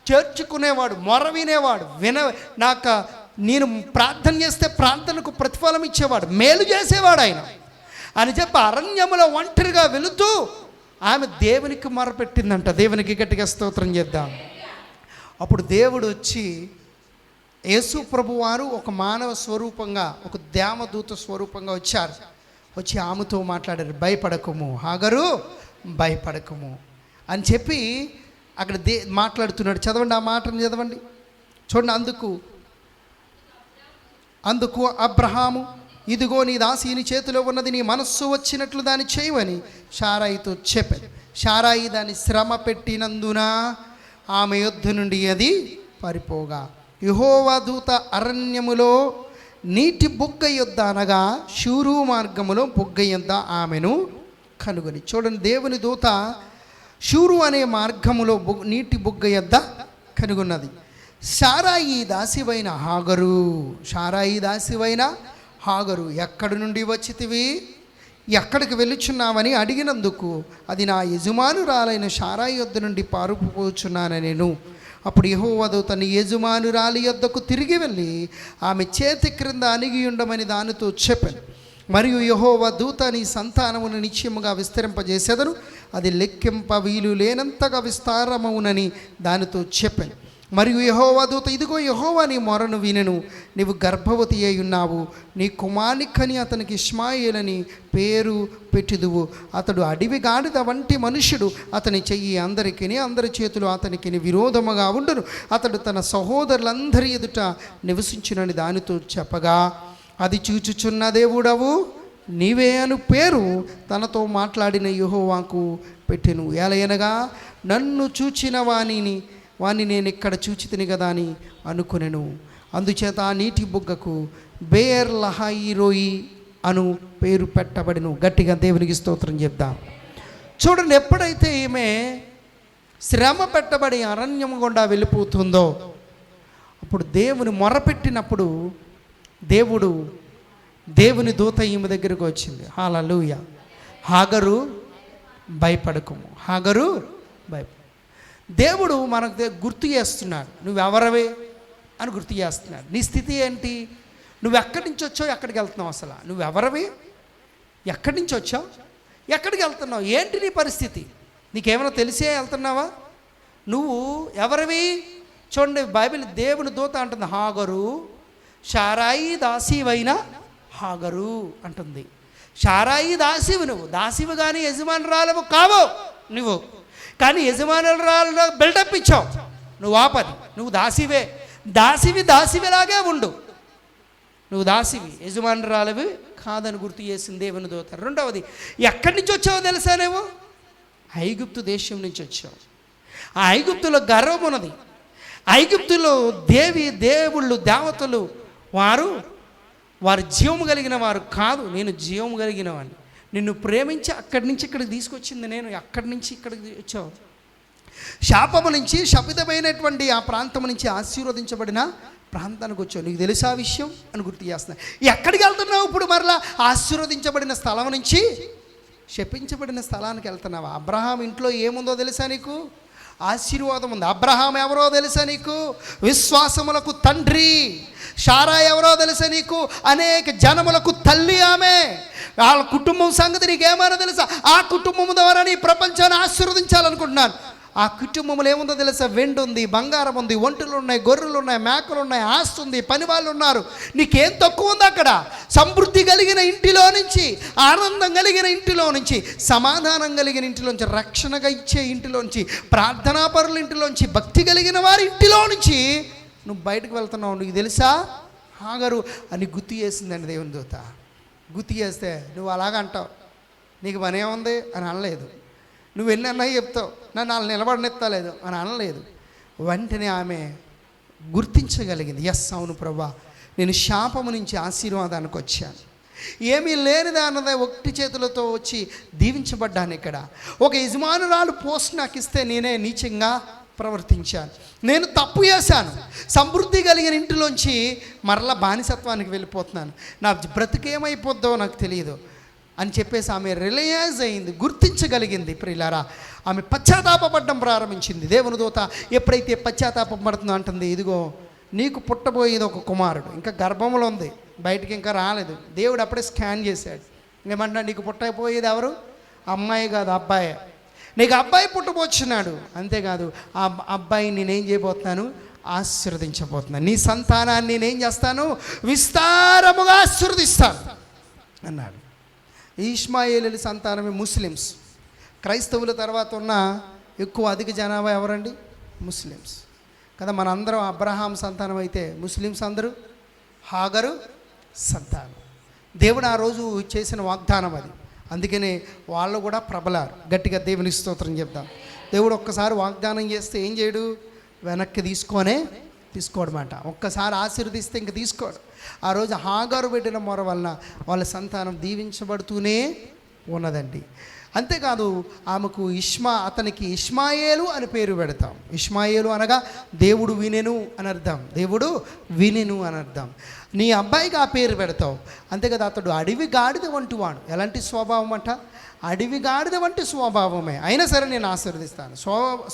చేర్చుకునేవాడు, మొర వినేవాడు, నాకు నేను ప్రార్థన చేస్తే ప్రార్థనకు ప్రతిఫలం ఇచ్చేవాడు, మేలు చేసేవాడు ఆయన అని చెప్పి అరణ్యములో ఒంటరిగా వెళుతూ ఆమె దేవునికి మొరపెట్టిందంట. దేవునికి గట్టిగా స్తోత్రం చేద్దాం. అప్పుడు దేవుడు వచ్చి, యేసు ప్రభువారు ఒక మానవ స్వరూపంగా, ఒక దేవదూత స్వరూపంగా వచ్చారు. వచ్చి ఆమెతో మాట్లాడారు. భయపడకము హాగరు, భయపడకము అని చెప్పి అక్కడ మాట్లాడుతున్నాడు. చదవండి, ఆ మాటను చదవండి, చూడండి. అందుకు అబ్రహాము, ఇదిగో నీ దాసీని చేతిలో ఉన్నది, నీ మనస్సు వచ్చినట్లు దాన్ని చేయవని షారాయితో చెప్పాను. షారాయి దాన్ని శ్రమ పెట్టినందున ఆమె యొద్ద నుండి అది పారిపోగా, యెహోవా దూత అరణ్యములో నీటి బుగ్గ యొద్ద, అనగా షూరు మార్గములో బుగ్గ యొద్ద ఆమెను కనుగొని. చూడండి, దేవుని దూత షూరు అనే మార్గములో నీటి బుగ్గ యొద్ద కనుగొన్నది. షారాయి దాసివైన హాగరు, ఎక్కడి నుండి వచ్చితివి, ఎక్కడికి వెళ్ళుచున్నావని అడిగినందుకు, అది నా యజమానురాలైన షారాయి యొద్ద నుండి పారిపోచున్నాను నేను. అప్పుడు యెహోవా దూత నీ యజమానురాలి యొద్దకు తిరిగి వెళ్ళి ఆమె చేతి క్రింద అణిగి ఉండమని దానితో చెప్పాను. మరియు యెహోవా దూత నీ సంతానమును నిశ్చయముగా విస్తరింపజేసేదను, అది లెక్కింప వీలు లేనంతగా విస్తారమవునని దానితో చెప్పాను. మరియు యెహోవా దూత, ఇదిగో యెహోవా నీ మొరను వినెను, నీవు గర్భవతి అయి ఉన్నావు, నీ కుమారునికని అతనికి ఇష్మాయేలని పేరు పెట్టుదువు. అతడు అడవి గాడిద వంటి మనుష్యుడు, అతని చెయ్యి అందరి చేతులు అతనికి విరోధముగా ఉండును. అతడు తన సహోదరులందరి ఎదుట నివసించునని దానితో చెప్పగా, అది చూచుచున్న దేవుడవు నీవే అను పేరు తనతో మాట్లాడిన యెహోవాకు పెట్టెను. ఎలయనగా నన్ను చూచిన వాణ్ణి నేను ఇక్కడ చూచితిని కదా అని అనుకునేను. అందుచేత ఆ నీటి బుగ్గకు బేర్ లహాయి రోయి అను పేరు పెట్టబడిను. గట్టిగా దేవునికి స్తోత్రం చెప్దాం. చూడండి, ఎప్పుడైతే ఈమె శ్రమ పెట్టబడి అరణ్యం గుండా వెళ్ళిపోతుందో, అప్పుడు దేవుని మొరపెట్టినప్పుడు దేవుని దూత ఈమె దగ్గరకు వచ్చింది. హల్లెలూయా. హాగరు భయపడకము, హాగరు భయపడ. దేవుడు మనకు గుర్తు చేస్తున్నాడు, నువ్వెవరవే అని గుర్తు చేస్తున్నాడు. నీ స్థితి ఏంటి, నువ్వు ఎక్కడి నుంచి వచ్చావు, ఎక్కడికి వెళ్తున్నావు, అసలు నువ్వెవరవి, ఎక్కడి నుంచి వచ్చావు, ఎక్కడికి వెళ్తున్నావు, ఏంటి నీ పరిస్థితి, నీకేమైనా తెలిసే వెళ్తున్నావా, నువ్వు ఎవరివి? చూడండి, బైబిల్ దేవుని దూత అంటుంది, హాగరు షారాయి దాసీవైన హాగరు అంటుంది. షారాయి దాసివి, నువ్వు దాసివి కానీ యజమానురాలవు కావు నువ్వు, కానీ యజమానురాలు బిల్డప్ ఇచ్చావు, నువ్వు ఆపది, నువ్వు దాసివిలాగే ఉండు, నువ్వు దాసివి, యజమానురాలవి కాదని గుర్తు చేసింది దేవుని దూత. రెండవది, ఎక్కడి నుంచి వచ్చావో తెలుసా, నువ్వు ఐగుప్తు దేశం నుంచి వచ్చావు. ఆ ఐగుప్తులో గర్వం ఉన్నది, ఐగుప్తులో దేవుళ్ళు దేవతలు వారు జీవము కలిగిన వారు కాదు, నేను జీవము కలిగిన వాడిని. నిన్ను ప్రేమించి అక్కడి నుంచి ఇక్కడికి తీసుకొచ్చింది నేను, అక్కడి నుంచి ఇక్కడికి వచ్చావు. శాపము నుంచి శపితమైనటువంటి ఆ ప్రాంతం నుంచి ఆశీర్వదించబడిన ప్రాంతానికి వచ్చావు. నీకు తెలుసా విషయం అని గుర్తు చేస్తున్నా. ఎక్కడికి వెళ్తున్నావు ఇప్పుడు? మరలా ఆశీర్వదించబడిన స్థలం నుంచి శపించబడిన స్థలానికి వెళ్తున్నావా? అబ్రహాం ఇంట్లో ఏముందో తెలుసా నీకు? ఆశీర్వాదం ఉంది. అబ్రహాం ఎవరో తెలుసా నీకు? విశ్వాసములకు తండ్రి. శారా ఎవరో తెలుసా నీకు? అనేక జనములకు తల్లి ఆమె. వాళ్ళ కుటుంబం సంగతి నీకేమైనా తెలుసా? ఆ కుటుంబం ద్వారా నీ ప్రపంచాన్ని ఆశీర్వదించాలనుకుంటున్నాను. ఆ కుటుంబంలో ఏముందో తెలుసా? వెండి ఉంది, బంగారం ఉంది, ఒంటెలు ఉన్నాయి, గొర్రెలు ఉన్నాయి, మేకలు ఉన్నాయి, ఆస్తి ఉంది, పని వాళ్ళు ఉన్నారు. నీకేం తక్కువ ఉంది అక్కడ? సమృద్ధి కలిగిన ఇంటిలో నుంచి, ఆనందం కలిగిన ఇంటిలో నుంచి, సమాధానం కలిగిన ఇంటిలోంచి, రక్షణగా ఇచ్చే ఇంటిలోంచి, ప్రార్థనాపరుల ఇంటిలోంచి, భక్తి కలిగిన వారి ఇంటిలో నుంచి నువ్వు బయటకు వెళ్తున్నావు. నీకు తెలుసా? హాగరు అని గుర్తు చేసిందండి దేవుని దూత. గుర్తు చేస్తే నువ్వు అలాగ అంటావు, నీకు పని ఏముంది అని అనలేదు. నువ్వు ఎన్ని అన్నయ్య చెప్తావు, నన్ను వాళ్ళు నిలబడనెత్తలేదు అని అనలేదు. వెంటనే ఆమె గుర్తించగలిగింది, ఎస్ అవును ప్రభా, నేను శాపము నుంచి ఆశీర్వాదానికి వచ్చాను. ఏమీ లేనిదా అన్నదే ఒకటి చేతులతో వచ్చి దీవించబడ్డాను. ఇక్కడ ఒక యజమానురాలు పోస్ట్ నాకు ఇస్తే నేనే నీచంగా ప్రవర్తించాను, నేను తప్పు చేశాను. సమృద్ధి కలిగిన ఇంటిలోంచి మరలా బానిసత్వానికి వెళ్ళిపోతున్నాను. నా బ్రతికేమైపోద్దో నాకు తెలియదు అని చెప్పేసి ఆమె రియలైజ్ అయింది, గుర్తించగలిగింది. ప్రియులారా, ఆమె పశ్చాత్తాపపడడం ప్రారంభించింది. దేవుని దూత ఎప్పుడైతే పశ్చాత్తాపడుతుందో అంటుంది, ఇదిగో నీకు పుట్టబోయేది ఒక కుమారుడు, ఇంకా గర్భంలో ఉంది, బయటికి ఇంకా రాలేదు. దేవుడు అప్పుడే స్కాన్ చేశాడు. ఏమన్నా నీకు పుట్టబోయేది ఎవరు? అమ్మాయి కాదు, అబ్బాయే. నీకు అబ్బాయి పుట్టబోచున్నాడు. అంతేకాదు ఆ అబ్బాయిని నేనేం చేయబోతున్నాను? ఆశీర్వదించబోతున్నాను. నీ సంతానాన్ని నేనేం చేస్తాను? విస్తారముగా ఆశీర్వదిస్తాను అన్నాడు. ఇష్మాయేలు సంతానమే ముస్లిమ్స్. క్రైస్తవుల తర్వాత ఉన్న ఎక్కువ అధిక జనాభా ఎవరండి? ముస్లిమ్స్ కదా. మనందరం అబ్రహాం సంతానం అయితే ముస్లిమ్స్ అందరూ హాగరు సంతానం. దేవుడు ఆ రోజు చేసిన వాగ్దానం అది. అందుకనే వాళ్ళు కూడా ప్రబలారు. గట్టిగా దేవునికి స్తోత్రం చెప్దాం. దేవుడు ఒక్కసారి వాగ్దానం చేస్తే ఏం చేయడు? వెనక్కి తీసుకోవడమాట. ఒక్కసారి ఆశీర్వదిస్తే ఇంక తీసుకోడు. ఆ రోజు హాగరు పెట్టిన మొర వలన వాళ్ళ సంతానం దీవించబడుతూనే ఉన్నదండి. అంతేకాదు ఆమెకు అతనికి ఇష్మాయేలు అని పేరు పెడతాం. ఇష్మాయేలు అనగా దేవుడు వినెను అని అర్థం. దేవుడు వినెను అని అర్థం. నీ అబ్బాయికి ఆ పేరు పెడతావు. అంతేకాదు అతడు అడవి గాడిద వంటి వాడు. ఎలాంటి స్వభావం అంట? అడవి గాడిద వంటి స్వభావమే. అయినా సరే నేను ఆశీర్వదిస్తాను.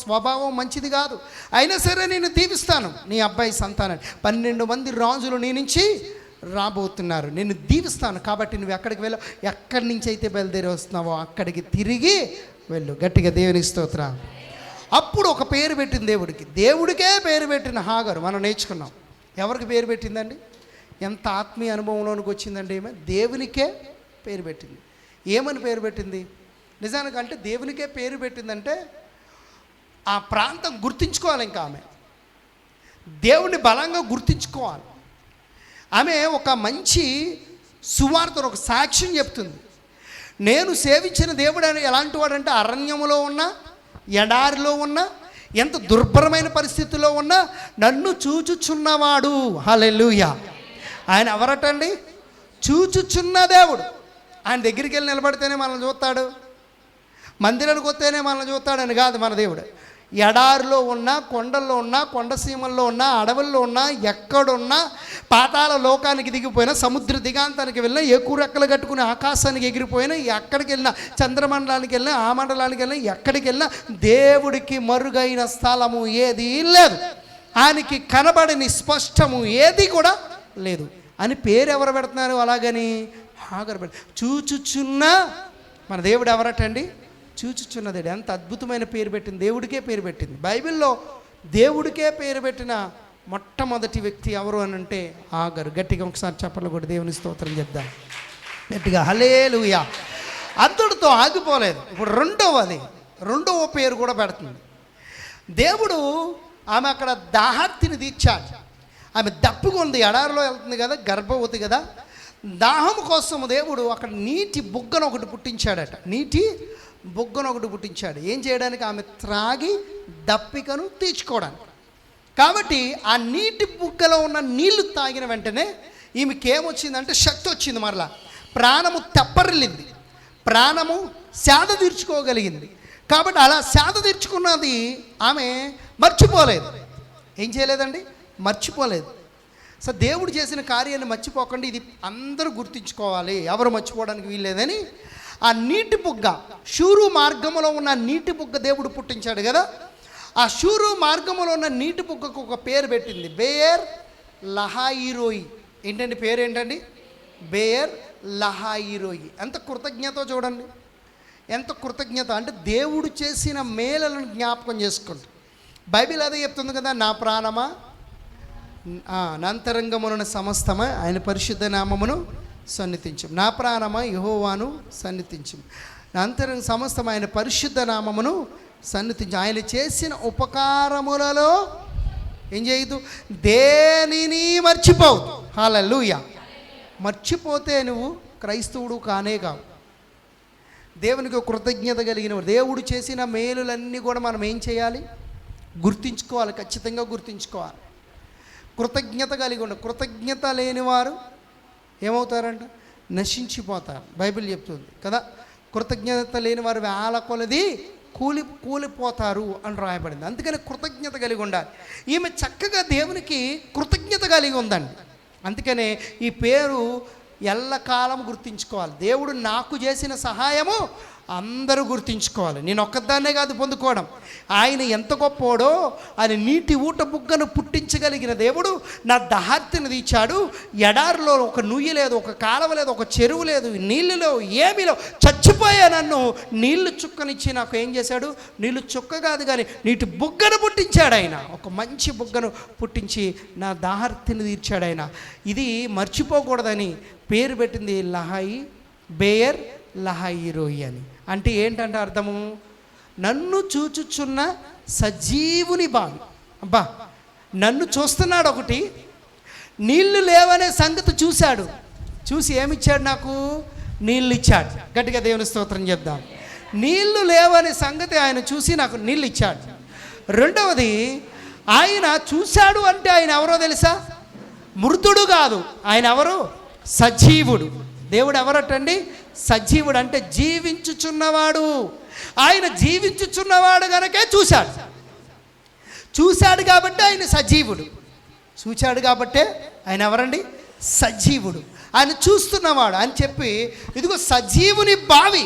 స్వభావం మంచిది కాదు, అయినా సరే నేను దీవిస్తాను నీ అబ్బాయి సంతానాన్ని. 12 మంది రాజులు నీ నుంచి రాబోతున్నారు, నేను దీవిస్తాను. కాబట్టి నువ్వు ఎక్కడికి వెళ్ళావు? ఎక్కడి నుంచి అయితే బయలుదేరి వస్తున్నావో అక్కడికి తిరిగి వెళ్ళు. గట్టిగా దేవునికి స్తోత్రం. అప్పుడు ఒక పేరు పెట్టింది దేవుడికే పేరు పెట్టిన హాగరు మనం నేర్చుకున్నాం. ఎవరికి పేరు పెట్టిందండి? ఎంత ఆత్మీయ అనుభవంలోనికి వచ్చిందండి ఏమే? దేవునికే పేరు పెట్టింది. ఏమని పేరు పెట్టింది? నిజానికి అంటే దేవునికే పేరు పెట్టిందంటే ఆ ప్రాంతం గుర్తించుకోవాలి. ఇంకా ఆమె దేవుని బలంగా గుర్తించుకోవాలి. ఆమె ఒక మంచి సువార్తను, ఒక సాక్ష్యం చెప్తుంది. నేను సేవించిన దేవుడు అని ఎలాంటి వాడంటే అరణ్యములో ఉన్నా, ఎడారిలో ఉన్నా, ఎంత దుర్భరమైన పరిస్థితుల్లో ఉన్నా నన్ను చూచుచున్నవాడు. హల్లెలూయా. ఆయన ఎవరటండి? చూచుచున్న దేవుడు. ఆయన దగ్గరికి వెళ్ళి నిలబడితేనే మనల్ని చూస్తాడు, మందిరానికి వస్తేనే మనల్ని చూస్తాడని కాదు మన దేవుడు. ఎడారిలో ఉన్నా, కొండల్లో ఉన్నా, కొండసీమల్లో ఉన్నా, అడవుల్లో ఉన్నా, ఎక్కడున్నా, పాతాళ లోకానికి దిగిపోయినా, సముద్ర దిగాంతానికి వెళ్ళినా, ఎక్కురెక్కలు కట్టుకుని ఆకాశానికి ఎగిరిపోయినా, ఎక్కడికి వెళ్ళినా, చంద్రమండలానికి వెళ్ళినా, ఆ మండలానికి వెళ్ళినా, ఎక్కడికి వెళ్ళినా దేవుడికి మరుగైన స్థలము ఏదీ లేదు. ఆయనకి కనబడని స్పష్టము ఏది కూడా లేదు అని పేరు ఎవరు పెడుతున్నారు? అలాగని హాగరు పెడు. చూచుచున్న మన దేవుడు ఎవరటండి? చూచుచున్న దేవుడు. ఎంత అద్భుతమైన పేరు పెట్టింది. దేవుడికే పేరు పెట్టింది. బైబిల్లో దేవుడికే పేరు పెట్టిన మొట్టమొదటి వ్యక్తి ఎవరు అని అంటే హాగరు. గట్టిగా ఒకసారి చెప్పలు కూడా దేవుని స్తోత్రం చెప్దాం గట్టిగా. హల్లెలూయా. అంతటితో ఆగిపోలేదు. ఇప్పుడు రెండవ పేరు కూడా పెడుతుంది. దేవుడు ఆమె అక్కడ దాహార్తిని తీర్చాడు. ఆమె దప్పుకుంది, ఎడారిలో వెళ్తుంది కదా, గర్భవతి కదా. దాహం కోసం దేవుడు అక్కడ నీటి బుగ్గను ఒకటి పుట్టించాడట. నీటి బుగ్గను ఒకటి పుట్టించాడు. ఏం చేయడానికి? ఆమె త్రాగి దప్పికను తీర్చుకోవడానికి. కాబట్టి ఆ నీటి బుగ్గలో ఉన్న నీళ్లు తాగిన వెంటనే ఈమెకేమొచ్చిందంటే శక్తి వచ్చింది, మరలా ప్రాణము తెప్పరిల్లింది, ప్రాణము సేద తీర్చుకోగలిగింది. కాబట్టి అలా సేద తీర్చుకున్నది ఆమె మర్చిపోలేదు. ఏం చేయలేదండి? మర్చిపోలేదు. సో దేవుడు చేసిన కార్యాన్ని మర్చిపోకండి, ఇది అందరూ గుర్తుంచుకోవాలి, ఎవరు మర్చిపోవడానికి వీల్లేదని ఆ నీటి బుగ్గ, షూరు మార్గంలో ఉన్న నీటి బుగ్గ దేవుడు పుట్టించాడు కదా. ఆ షూరు మార్గంలో ఉన్న నీటి బుగ్గకు ఒక పేరు పెట్టింది, బేయర్ లహాయిరోయి. ఏంటండి పేరు? ఏంటండి? బేయర్ లహాయిరోయి. ఎంత కృతజ్ఞత చూడండి, ఎంత కృతజ్ఞత అంటే దేవుడు చేసిన మేలులను జ్ఞాపకం చేసుకుంటూ. బైబిల్ అదే చెప్తుంది కదా, నా ప్రాణమా నంతరంగమున సమస్తమా ఆయన పరిశుద్ధ నామమును సన్నిధించు, నా ప్రాణమా యెహోవాను సన్నిధించు, నా అంతరంగ సమస్తం ఆయన పరిశుద్ధ నామమును సన్నిధించు. ఆయన చేసిన ఉపకారములలో ఏం చేయదు, దేనిని మర్చిపోవు. హల్లెలూయా. మర్చిపోతే నువ్వు క్రైస్తవుడు కానే కావు. దేవునికి కృతజ్ఞత కలిగిన దేవుడు చేసిన మేలులన్నీ కూడా మనం ఏం చేయాలి? గుర్తించుకోవాలి, ఖచ్చితంగా గుర్తించుకోవాలి. కృతజ్ఞత కలిగి ఉండ. కృతజ్ఞత లేనివారు ఏమవుతారంట? నశించిపోతారు. బైబిల్ చెప్తుంది కదా, కృతజ్ఞత లేని వారు వేల కొలది కూలిపోతారు అని రాయబడింది. అందుకని కృతజ్ఞత కలిగి ఉండాలి. ఈమె చక్కగా దేవునికి కృతజ్ఞత కలిగి ఉందండి. అందుకనే ఈ పేరు ఎల్లకాలం గుర్తించుకోవాలి. దేవుడు నాకు చేసిన సహాయము అందరూ గుర్తించుకోవాలి. నేను ఒక్కదాన్నే కాదు పొందుకోవడం. ఆయన ఎంత గొప్పోడో, ఆయన నీటి ఊట బుగ్గను పుట్టించగలిగిన దేవుడు నా దాహార్తిని తీర్చాడు. ఎడారిలో ఒక నుయ్యి లేదు, ఒక కాలువ లేదు, ఒక చెరువు లేదు, నీళ్ళలో ఏమీలో చచ్చిపోయా నన్ను నీళ్లు చుక్కనిచ్చి నాకు ఏం చేశాడు? నీళ్లు చుక్క కాదు కానీ నీటి బుగ్గను పుట్టించాడు ఆయన. ఒక మంచి బుగ్గను పుట్టించి నా దాహార్తిని తీర్చాడు ఆయన. ఇది మర్చిపోకూడదని పేరు పెట్టింది లహాయి, బేయర్ లహాయిరోయి అని. అంటే ఏంటంటే అర్థము, నన్ను చూచుచున్న సజీవుని బావి. అబ్బా, నన్ను చూస్తున్నాడు. ఒకటి నీళ్లు లేవనే సంగతి చూశాడు. చూసి ఏమిచ్చాడు? నాకు నీళ్ళు ఇచ్చాడు. గట్టిగా దేవుని స్తోత్రం చెప్దాం. నీళ్లు లేవనే సంగతి ఆయన చూసి నాకు నీళ్ళు ఇచ్చాడు. రెండవది, ఆయన చూశాడు అంటే ఆయన ఎవరో తెలుసా? మృతుడు కాదు, ఆయన ఎవరు? సజీవుడు. దేవుడు ఎవరటండి? సజీవుడు. అంటే జీవించుచున్నవాడు. ఆయన జీవించుచున్నవాడు కనుకే చూశాడు. చూశాడు కాబట్టి ఆయన సజీవుడు. చూశాడు కాబట్టే ఆయన ఎవరండి? సజీవుడు. ఆయన చూస్తున్నవాడు అని చెప్పి, ఇదిగో సజీవుని బావి,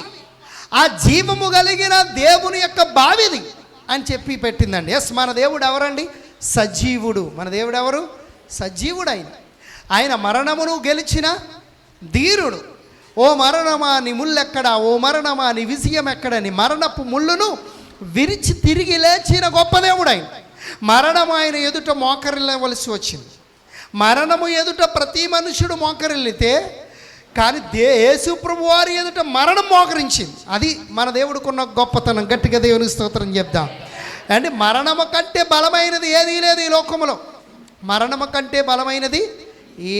ఆ జీవము కలిగిన దేవుని యొక్క బావిది అని చెప్పి పెట్టిందండి. ఎస్, మన దేవుడు ఎవరండి? సజీవుడు. మన దేవుడు ఎవరు? సజీవుడు. ఆయన మరణమును గెలిచిన ధీరుడు. ఓ మరణమా నీ ముళ్ళెక్కడా, ఓ మరణమా నీ విజయం ఎక్కడ, నీ మరణపు ముళ్ళును విరిచి తిరిగి లేచిన గొప్ప దేవుడు ఆయన. మరణం ఆయన ఎదుట మోకరిల్లవలసి వచ్చింది. మరణము ఎదుట ప్రతి మనుషుడు మోకరిల్లితే, కానీ యేసు ప్రభువు వారి ఎదుట మరణం మోకరించింది. అది మన దేవుడికున్న గొప్పతనం. గట్టిగా దేవుని స్తోత్రం చెప్దాం. అంటే మరణము కంటే బలమైనది ఏదీ లేదు ఈ లోకంలో. మరణము కంటే బలమైనది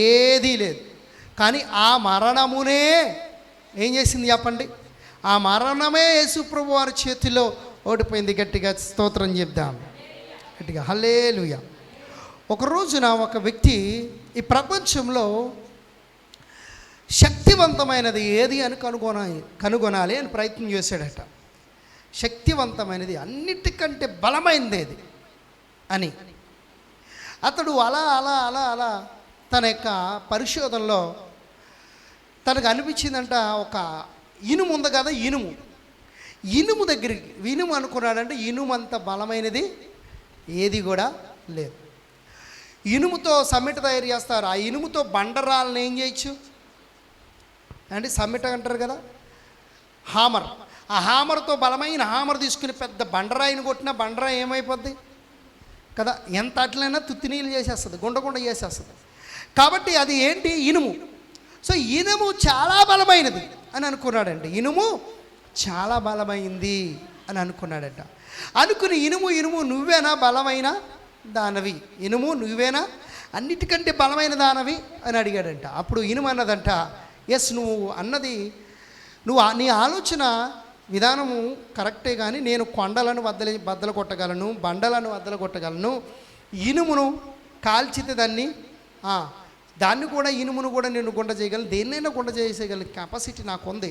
ఏదీ లేదు. కానీ ఆ మరణమునే ఏం చేసింది చెప్పండి? ఆ మరణమే యేసు ప్రభు వారి చేతిలో ఓడిపోయింది. గట్టిగా స్తోత్రం చెప్దాం. గట్టిగా హల్లెలూయా. ఒక రోజున ఒక వ్యక్తి ఈ ప్రపంచంలో శక్తివంతమైనది ఏది అని కనుగొనాలి అని ప్రయత్నం చేశాడట. శక్తివంతమైనది, అన్నిటికంటే బలమైనది ఏది అని అతడు అలా అలా అలా అలా తన యొక్క పరిశోధనలో తనకు అనిపించిందంట, ఒక ఇనుము ఉంది కదా, ఇనుము దగ్గరికి, ఇనుము అనుకున్నాడంటే ఇనుము అంత బలమైనది ఏది కూడా లేదు. ఇనుముతో సమ్మెట తయారు చేస్తారు. ఆ ఇనుముతో బండరాలను ఏం చేయొచ్చు అంటే, సమ్మెట అంటారు కదా, హామర్. ఆ హామర్తో, బలమైన హామర్ తీసుకుని పెద్ద బండరాయిని కొట్టిన బండరాయి ఏమైపోద్ది కదా, ఎంత అట్లైనా తుత్తినీళ్ళు చేసేస్తుంది, గుండ చేసేస్తుంది. కాబట్టి అది ఏంటి? ఇనుము. సో ఇనుము చాలా బలమైనది అని అనుకున్నాడంట. ఇనుము చాలా బలమైంది అని అనుకున్నాడంట. అనుకుని ఇనుము నువ్వేనా బలమైన దానవి? ఇనుము నువ్వేనా అన్నిటికంటే బలమైన దానవి అని అడిగాడంట. అప్పుడు ఇనుము అన్నదంట, ఎస్, నువ్వు అన్నది, నీ ఆలోచన విధానము కరెక్టే, కానీ నేను కొండలను బద్దలు కొట్టగలను, బండలను బద్దలు కొట్టగలను, ఇనుమును కాల్చితే దాన్ని కూడా ఇనుమును కూడా నేను గుండ చేయగలను, దేన్నైనా గుండ చేసేయగల కెపాసిటీ నాకు ఉంది.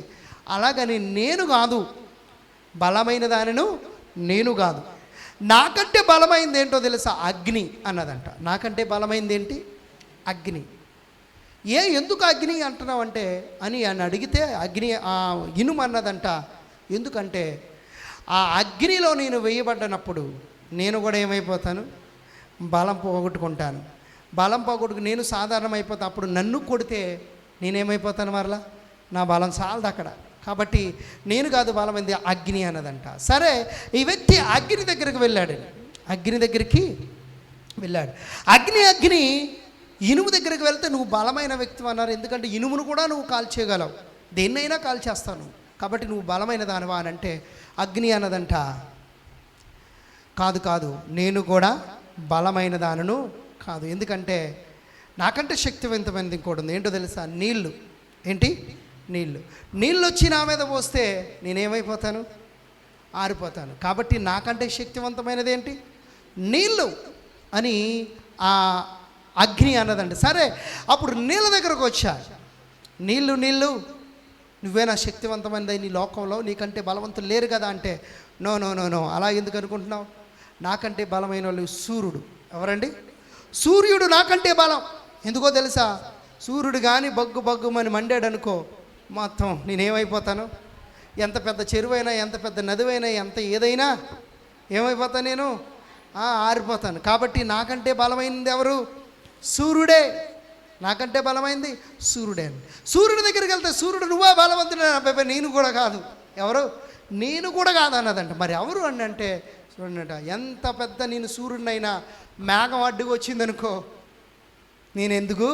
అలాగని నేను కాదు, బలమైన దానిను నేను కాదు. నాకంటే బలమైంది ఏంటో తెలుసా? అగ్ని అన్నదంట. నాకంటే బలమైంది ఏంటి? అగ్ని. ఎందుకు అగ్ని అంటున్నావు అంటే అని అడిగితే అగ్ని ఇనుము అన్నదంట. ఎందుకంటే ఆ అగ్నిలో నేను వేయబడ్డనప్పుడు నేను కూడా ఏమైపోతాను? బలం పోగొట్టుకుంటాను. బలం పోగొట్టుకు నేను సాధారణం అయిపోతాను. అప్పుడు నన్ను కొడితే నేనేమైపోతాను? మరలా నా బలం చాలదు అక్కడ. కాబట్టి నేను కాదు, బలమైంది అగ్ని అన్నదంట. సరే, ఈ వ్యక్తి అగ్ని దగ్గరికి వెళ్ళాడు. అగ్ని దగ్గరికి వెళ్ళాడు. అగ్ని ఇనుము దగ్గరికి వెళ్తే నువ్వు బలమైన వ్యక్తి అన్నారు. ఎందుకంటే ఇనుమును కూడా నువ్వు కాల్చేయగలవు, దేన్నైనా కాల్చేస్తాను, కాబట్టి నువ్వు బలమైన దానివా అని అంటే అగ్ని అన్నదంట, కాదు, నేను కూడా బలమైన దానను కాదు. ఎందుకంటే నాకంటే శక్తివంతమైనది ఇంకోటి ఉంది. ఏంటో తెలుసా? నీళ్ళు. ఏంటి? నీళ్ళు వచ్చి నా మీద పోస్తే నేనేమైపోతాను? ఆరిపోతాను. కాబట్టి నాకంటే శక్తివంతమైనది ఏంటి? నీళ్ళు అని ఆ అగ్ని అన్నదండి. సరే, అప్పుడు నీళ్ళ దగ్గరకు వచ్చా. నీళ్ళు నువ్వేనా శక్తివంతమైనది నీ లోకంలో? నీకంటే బలవంతులు లేరు కదా అంటే నో, అలా ఎందుకు అనుకుంటున్నావు? నాకంటే బలమైన వాళ్ళు సూర్యుడు. ఎవరండి? సూర్యుడు నాకంటే బలం. ఎందుకో తెలుసా? సూర్యుడు కానీ బగ్గుమని మండాడు అనుకో, మొత్తం నేనేమైపోతాను? ఎంత పెద్ద చెరువైనా, ఎంత పెద్ద నదివైనా, ఎంత ఏదైనా ఏమైపోతాను? నేను ఆరిపోతాను. కాబట్టి నాకంటే బలమైనది ఎవరు? సూర్యుడే. నాకంటే బలమైంది సూర్యుడే. సూర్యుడి దగ్గరికి వెళ్తే సూర్యుడు నువ్వా బలవంతుడు? అబ్బాయి నేను కూడా కాదు. ఎవరు? నేను కూడా కాదు అన్నదంట. మరి ఎవరు అని అంటే చూడండి, ఎంత పెద్ద నేను సూర్యుడినైనా మేఘం అడ్డుకు వచ్చిందనుకో, నేను ఎందుకు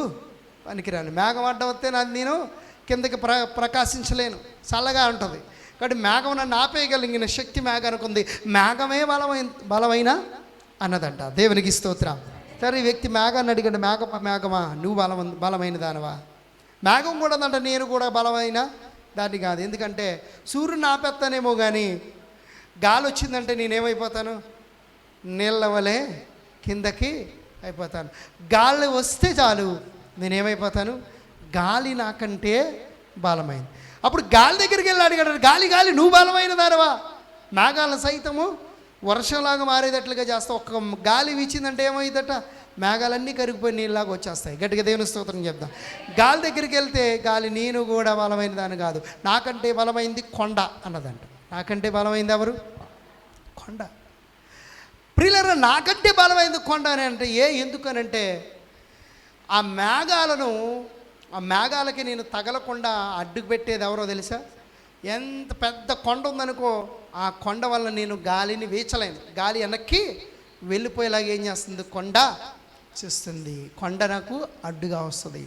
పనికిరాను. మేఘం అడ్డం వస్తే నేను కిందకి ప్రకాశించలేను, చల్లగా ఉంటుంది. కాబట్టి మేఘం నన్ను ఆపేయగలిగిన శక్తి మేఘానికి ఉంది. మేఘమే బలమైన అన్నదంట. దేవునికి స్తోత్రం. సరే, ఈ వ్యక్తి మేఘాన్ని అడిగాడు, మేఘమా నువ్వు బలమైన దానవా? మేఘం కూడా అంట నేను కూడా బలమైన దాన్ని కాదు. ఎందుకంటే సూర్యుని ఆపేస్తానేమో కానీ గాలి వచ్చిందంటే నేనేమైపోతాను? నీళ్ళ వలె కిందకి అయిపోతాను. గాలి వస్తే చాలు నేనేమైపోతాను? గాలి నాకంటే బలమైంది. అప్పుడు గాలి దగ్గరికి వెళ్ళి అడిగాడు, గాలి నువ్వు బలమైన దానవా? మేఘాలను సైతము వర్షంలాగా మారేటట్లుగా చేస్తా. ఒక్క గాలి వీచిందంటే ఏమవుతుందట? మేఘాలన్నీ కరిగిపోయి నీళ్ళలాగా వచ్చేస్తాయి. గట్టిగా దేవుని స్తోత్రం చెప్తాం. గాలి దగ్గరికి వెళ్తే గాలి నేను కూడా బలమైన దాని కాదు, నాకంటే బలమైంది కొండ అన్నదంట. నాకంటే బలమైంది ఎవరు? కొండ. ప్రియులారా, నాకంటే బలమైంది కొండ అని అంటే ఎందుకనంటే ఆ మేఘాలకి నేను తగలకుండా అడ్డుకు పెట్టేది ఎవరో తెలుసా? ఎంత పెద్ద కొండ ఉందనుకో, ఆ కొండ వల్ల నేను గాలిని వీచలేను. గాలి వెనక్కి వెళ్ళిపోయేలాగా ఏం చేస్తుంది? కొండ చేస్తుంది. కొండ నాకు అడ్డుగా వస్తుంది.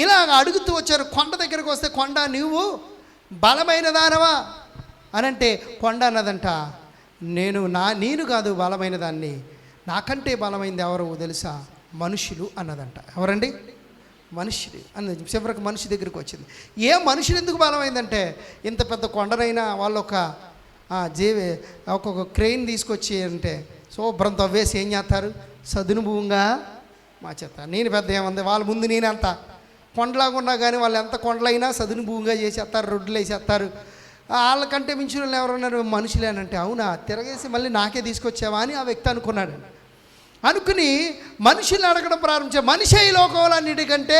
ఇలాగ అడుగుతూ వచ్చారు. కొండ దగ్గరకు వస్తే, కొండ నువ్వు బలమైన దానవా అని అంటే కొండ అన్నదంట, నేను కాదు బలమైన దాన్ని, నాకంటే బలమైంది ఎవరు తెలుసా? మనుషులు అన్నదంట. ఎవరండి? మనుషులు అన్నది. చివరికి మనిషి దగ్గరికి వచ్చింది. మనుషులు ఎందుకు బలమైందంటే, ఇంత పెద్ద కొండనైనా వాళ్ళు ఒక్కొక్క క్రెయిన్ తీసుకొచ్చి అంటే శుభ్రం తవ్వేసి ఏం చేస్తారు? సదును భూమిగా మార్చేస్తారు. నేను పెద్ద ఏముంది వాళ్ళ ముందు, నేను ఎంత కొండలాగా ఉన్నా కానీ వాళ్ళు ఎంత కొండలైనా సదును భూమిగా చేసేస్తారు, రొడ్లు వేసేస్తారు. వాళ్ళకంటే మించిన వాళ్ళు ఎవరున్నారు? మనుషులేనంటే, అవునా తిరగేసి మళ్ళీ నాకే తీసుకొచ్చావా అని ఆ వ్యక్తి అనుకున్నాడు. అనుకుని మనుషుల్ని అడగడం ప్రారంభించే, మనిషి ఈ లోకంలో అన్నిటికంటే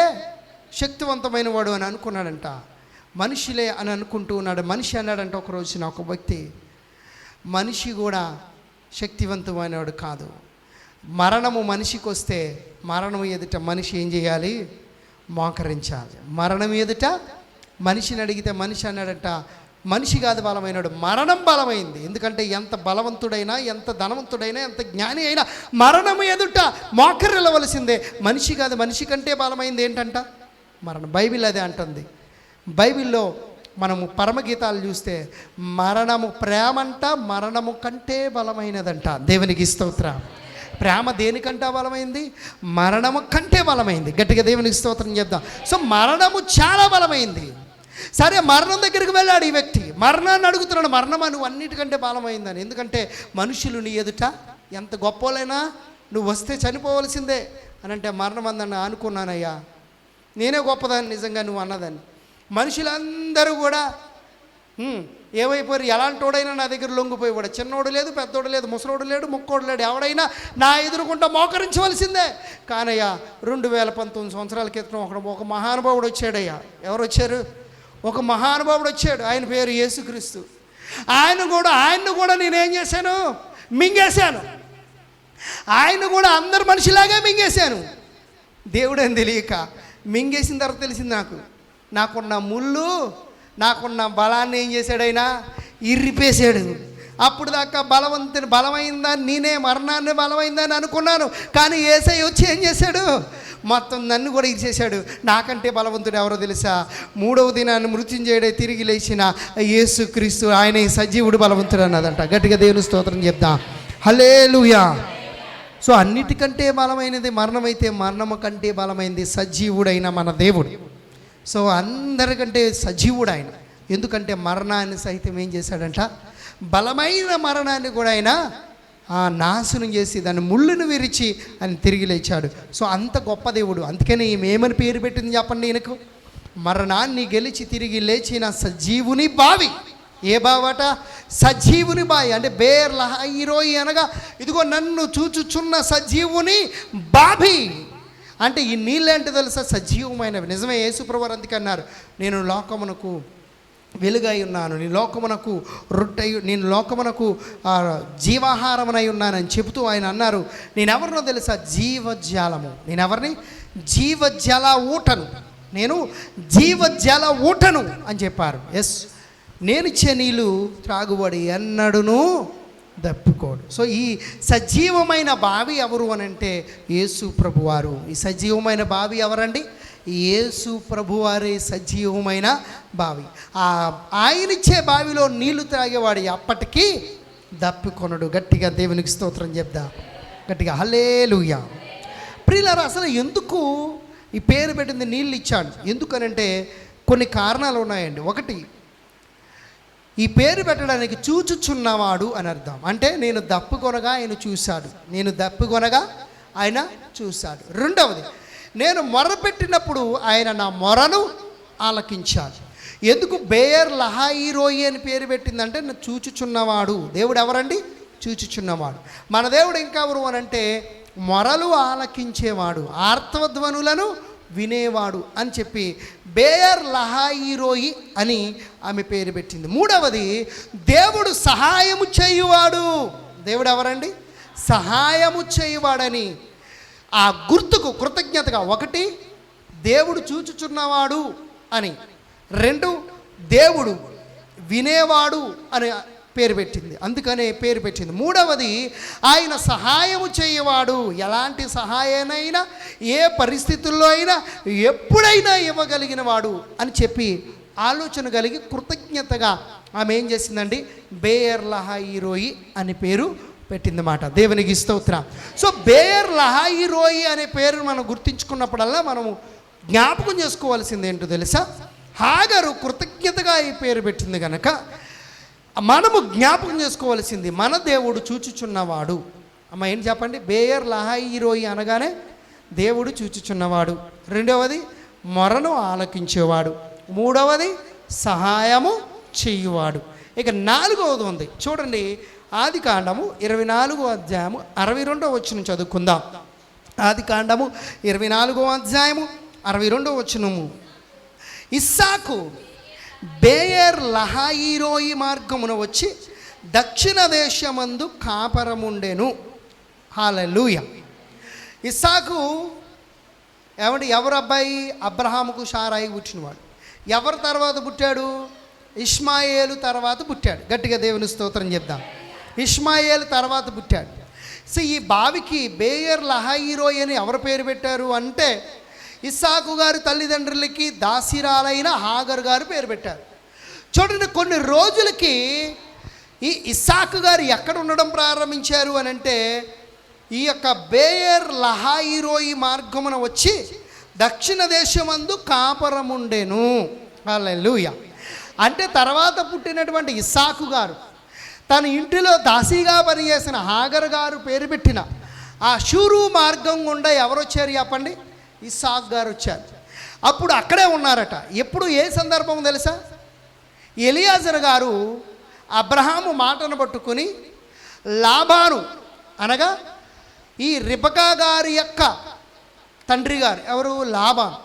శక్తివంతమైన వాడు అని అనుకున్నాడంట. మనుషులే అని అనుకుంటూ ఉన్నాడు. మనిషి అన్నాడంట ఒక రోజున ఒక వ్యక్తి, మనిషి కూడా శక్తివంతమైనవాడు కాదు. మరణము మనిషికి వస్తే మరణం ఎదుట మనిషి ఏం చేయాలి? మోకరించాలి. మరణం ఎదుట మనిషిని అడిగితే మనిషి అన్నాడంట, మనిషి కాదు బలమైనడు, మరణం బలమైంది. ఎందుకంటే ఎంత బలవంతుడైనా, ఎంత ధనవంతుడైనా, ఎంత జ్ఞాని అయినా మరణం ఎదుట మోకరిల్లవలసిందే. మనిషి కాదు. మనిషి కంటే బలమైంది ఏంటంట? మరణం. బైబిల్ అదే అంటుంది. బైబిల్లో మనము పరమగీతాలు చూస్తే మరణము, ప్రేమంట మరణము కంటే బలమైనదంట. దేవునికి స్తోత్రం. ప్రేమ దేనికంటే బలమైంది? మరణము కంటే బలమైంది. గట్టిగా దేవునికి స్తోత్రం చెప్దాం. సో మరణము చాలా బలమైంది. సరే, మరణం దగ్గరికి వెళ్ళాడు ఈ వ్యక్తి. మరణాన్ని అడుగుతున్నాడు. మరణమా నువ్వు అన్నిటికంటే బలమైందని. ఎందుకంటే మనుషులు నీ ఎదుట ఎంత గొప్పోలైనా నువ్వు వస్తే చనిపోవలసిందే అని అంటే మరణం అందన్న అనుకున్నానయ్యా, నేనే గొప్పదాన్ని నిజంగా నువ్వు అన్నదాన్ని. మనుషులందరూ కూడా ఏమైపోయారు, ఎలాంటోడైనా నా దగ్గర లొంగిపోయేవాడు. చిన్నోడు లేదు, పెద్దోడు లేదు, ముసలోడు లేడు, ముక్కోడు లేడు, ఎవడైనా నా ఎదురుకుంటా మోకరించవలసిందే. కానయ్యా 2019 సంవత్సరాల క్రితం ఒక మహానుభావుడు వచ్చాడయ్యా. ఎవరు వచ్చారు? ఒక మహానుభావుడు వచ్చాడు. ఆయన పేరు యేసుక్రీస్తు. ఆయన్ను కూడా నేనేం చేశాను? మింగేశాను. ఆయన కూడా అందరు మనిషిలాగే మింగేశాను. దేవుడని తెలియక మింగేసిన తర్వాత తెలిసింది నాకున్న ముళ్ళు, నాకున్న బలాన్ని ఏం చేశాడు? ఆయన ఇరిపేశాడు. అప్పుడు దాకా బలమైందని నేనే మరణాన్ని బలమైందని అనుకున్నాను. కానీ యేసయ్య వచ్చి ఏం చేశాడు? మొత్తం నన్ను కూడా ఇరిచేశాడు. నాకంటే బలవంతుడు ఎవరో తెలుసా? 3వ దినాన్ని మృత్యుంజయుడే తిరిగి లేచిన యేసుక్రీస్తు. ఆయన ఈ సజీవుడు బలవంతుడు అన్నదంట. గట్టిగా దేవుని స్తోత్రం చెప్దాం. హల్లెలూయా. సో అన్నిటికంటే బలమైనది మరణమైతే మరణము కంటే బలమైనది సజీవుడైన మన దేవుడు. సో అందరికంటే సజీవుడు ఆయన. ఎందుకంటే మరణాన్ని సైతం ఏం చేశాడంట? బలమైన మరణాన్ని కూడా ఆయన నాశనం చేసి దాన్ని ముళ్ళును విరిచి ఆయన తిరిగి లేచాడు. సో అంత గొప్ప దేవుడు. అందుకని ఏమని పేరు పెట్టింది చెప్పండి ఈయనకు? మరణాన్ని గెలిచి తిరిగి లేచిన సజీవుని బావి. ఏ బావట? సజీవుని బావి. అంటే బేర్ లహాయిరోయి అనగా ఇదిగో నన్ను చూచుచున్న సజీవుని బావి. అంటే ఈ నీళ్ళేంటి తెలుసా? సజీవమైనవి. నిజమే, యేసుప్రభువారు అందుకే అన్నారు, నేను లోకమునకు వెలుగై ఉన్నాను, నేను లోకమునకు రొట్టె, నేను లోకమునకు జీవాహారమునై ఉన్నానని చెబుతూ ఆయన అన్నారు, నేనెవరినో తెలుసా? జీవజలము. నేనెవరిని? జీవజల ఊటను. నేను జీవజల ఊటను అని చెప్పారు. ఎస్, నేనిచ్చే నీళ్ళు త్రాగుబడి ఎన్నడును దప్పుకోడు. సో ఈ సజీవమైన బావి ఎవరు అని అంటే యేసు ప్రభువారు. ఈ సజీవమైన బావి ఎవరండి? యేసు ప్రభువారే సజీవమైన బావి. ఆయనిచ్చే బావిలో నీళ్లు త్రాగేవాడు ఎప్పటికీ దప్పికొనడు. గట్టిగా దేవునికి స్తోత్రం చెప్దా. గట్టిగా హల్లెలూయా. ప్రియులారా, అసలు ఎందుకు ఈ పేరు పెట్టింది నీళ్ళు ఇచ్చాడు? ఎందుకనంటే కొన్ని కారణాలు ఉన్నాయండి. ఒకటి, ఈ పేరు పెట్టడానికి చూచుచున్నవాడు అని అర్థం. అంటే నేను దప్పుకొనగా ఆయన చూశాడు, నేను దప్పుకొనగా ఆయన చూశాడు. రెండవది, నేను మొరపెట్టినప్పుడు ఆయన నా మొరను ఆలకించాడు. ఎందుకు బేయర్ లహాయిరోయి అని పేరు పెట్టిందంటే చూచుచున్నవాడు. దేవుడు ఎవరండి? చూచుచున్నవాడు. మన దేవుడు ఇంకెవరు అని అంటే మొరలు ఆలకించేవాడు, ఆర్తవధ్వనులను వినేవాడు అని చెప్పి బేయర్ లహాయిరోయి అని ఆమె పేరు పెట్టింది. మూడవది, దేవుడు సహాయము చేయువాడు. దేవుడు ఎవరండి? సహాయము చేయువాడని ఆ గుర్తుకు కృతజ్ఞతగా, ఒకటి దేవుడు చూచుచున్నవాడు అని, రెండు దేవుడు వినేవాడు అని పేరు పెట్టింది. అందుకనే పేరు పెట్టింది. మూడవది, ఆయన సహాయము చేయవాడు. ఎలాంటి సహాయానైనా, ఏ పరిస్థితుల్లో అయినా, ఎప్పుడైనా ఇవ్వగలిగిన వాడు అని చెప్పి ఆలోచన కలిగి కృతజ్ఞతగా ఆమె ఏం చేసిందండి? బేయర్ లహాయిరోయి అని పేరు పెట్టిందన్నమాట. దేవునికి స్తోత్రం. సో బేయర్ లహాయిరోయి అనే పేరు మనం గుర్తించుకున్నప్పుడల్లా మనము జ్ఞాపకం చేసుకోవాల్సింది ఏంటో తెలుసా? హాగరు కృతజ్ఞతగా ఈ పేరు పెట్టింది కనుక మనము జ్ఞాపకం చేసుకోవాల్సింది, మన దేవుడు చూచుచున్నవాడు. అమ్మ ఏం చెప్పండి? బేయర్ లహాయిరోయి అనగానే దేవుడు చూచుచున్నవాడు. రెండవది, మొరను ఆలకించేవాడు. మూడవది, సహాయము చేయువాడు. ఇక నాలుగవది ఉంది చూడండి. ఆదికాండము 24వ అధ్యాయము 62వ వచనం చదువుకుందాం. ఆదికాండము 24వ అధ్యాయము 62వ వచనము. ఇస్సాకు బేయర్ లహాయిరోయి మార్గమున వచ్చి దక్షిణ దేశమందు కాపరముండెను. హల్లెలూయా. ఇస్సాకు ఎవరు అబ్బాయి? అబ్రహాముకు షారాయి పుట్టినవాడు. ఎవరి తర్వాత పుట్టాడు? ఇష్మాయేలు తర్వాత పుట్టాడు. గట్టిగా దేవుని స్తోత్రం చెప్దాం. ఇష్మాయేలు తర్వాత పుట్టాడు. సో ఈ బావికి బేయర్ లహాయిరోయి అని ఎవరు పేరు పెట్టారు అంటే ఇస్సాకు గారి తల్లిదండ్రులకి దాసిరాలైన హాగర్ గారు పేరు పెట్టారు. చూడండి, కొన్ని రోజులకి ఈ ఇస్సాకు గారు ఎక్కడ ఉండడం ప్రారంభించారు అని అంటే ఈ యొక్క బేయర్ లహాయిరోయి మార్గమున వచ్చి దక్షిణ దేశమందు కాపరముండెను. హల్లెలూయా. అంటే తర్వాత పుట్టినటువంటి ఇస్సాకు గారు తన ఇంటిలో దాసీగా పనిచేసిన హాగర్ గారు పేరు పెట్టిన ఆ షూరు మార్గం గుండా ఎవరు వచ్చారు చెప్పండి? ఇస్సాకు గారు వచ్చారు. అప్పుడు అక్కడే ఉన్నారట. ఎప్పుడు ఏ సందర్భం తెలుసా? ఎలియాజర్ గారు అబ్రహాము మాటను పట్టుకుని లాబాను అనగా ఈ రిబకా గారి యొక్క తండ్రి గారు ఎవరు? లాబాను.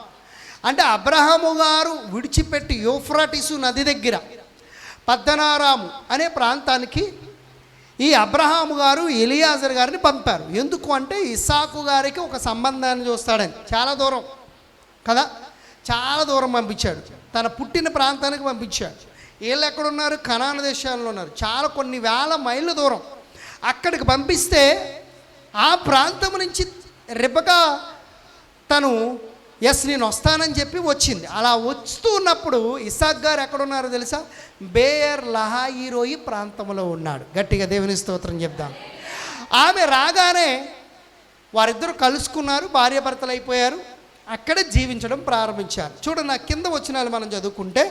అంటే అబ్రహాము గారు విడిచిపెట్టి యూఫ్రటీసు నది దగ్గర పద్దనారాము అనే ప్రాంతానికి ఈ అబ్రహాము గారు ఎలియాజర్ గారిని పంపారు. ఎందుకు అంటే ఇస్సాకు గారికి ఒక సంబంధాన్ని చూస్తాడని. చాలా దూరం కదా, చాలా దూరం పంపించాడు. తన పుట్టిన ప్రాంతానికి పంపించాడు. వీళ్ళు ఎక్కడున్నారు? కనాను దేశాల్లో ఉన్నారు. చాలా కొన్ని వేల మైళ్ళ దూరం అక్కడికి పంపిస్తే ఆ ప్రాంతం నుంచి రిబకా తను నేను వస్తానని చెప్పి వచ్చింది. అలా వస్తూ ఉన్నప్పుడు ఇస్సాకు గారు ఎక్కడున్నారో తెలుసా? బేయర్ లహాయిరోయి ప్రాంతంలో ఉన్నాడు. గట్టిగా దేవుని స్తోత్రం చెప్దాం. ఆమె రాగానే వారిద్దరూ కలుసుకున్నారు, భార్యాభర్తలు అయిపోయారు, అక్కడే జీవించడం ప్రారంభించారు. చూడండి, నా కింద వచనాలు మనం చదువుకుంటే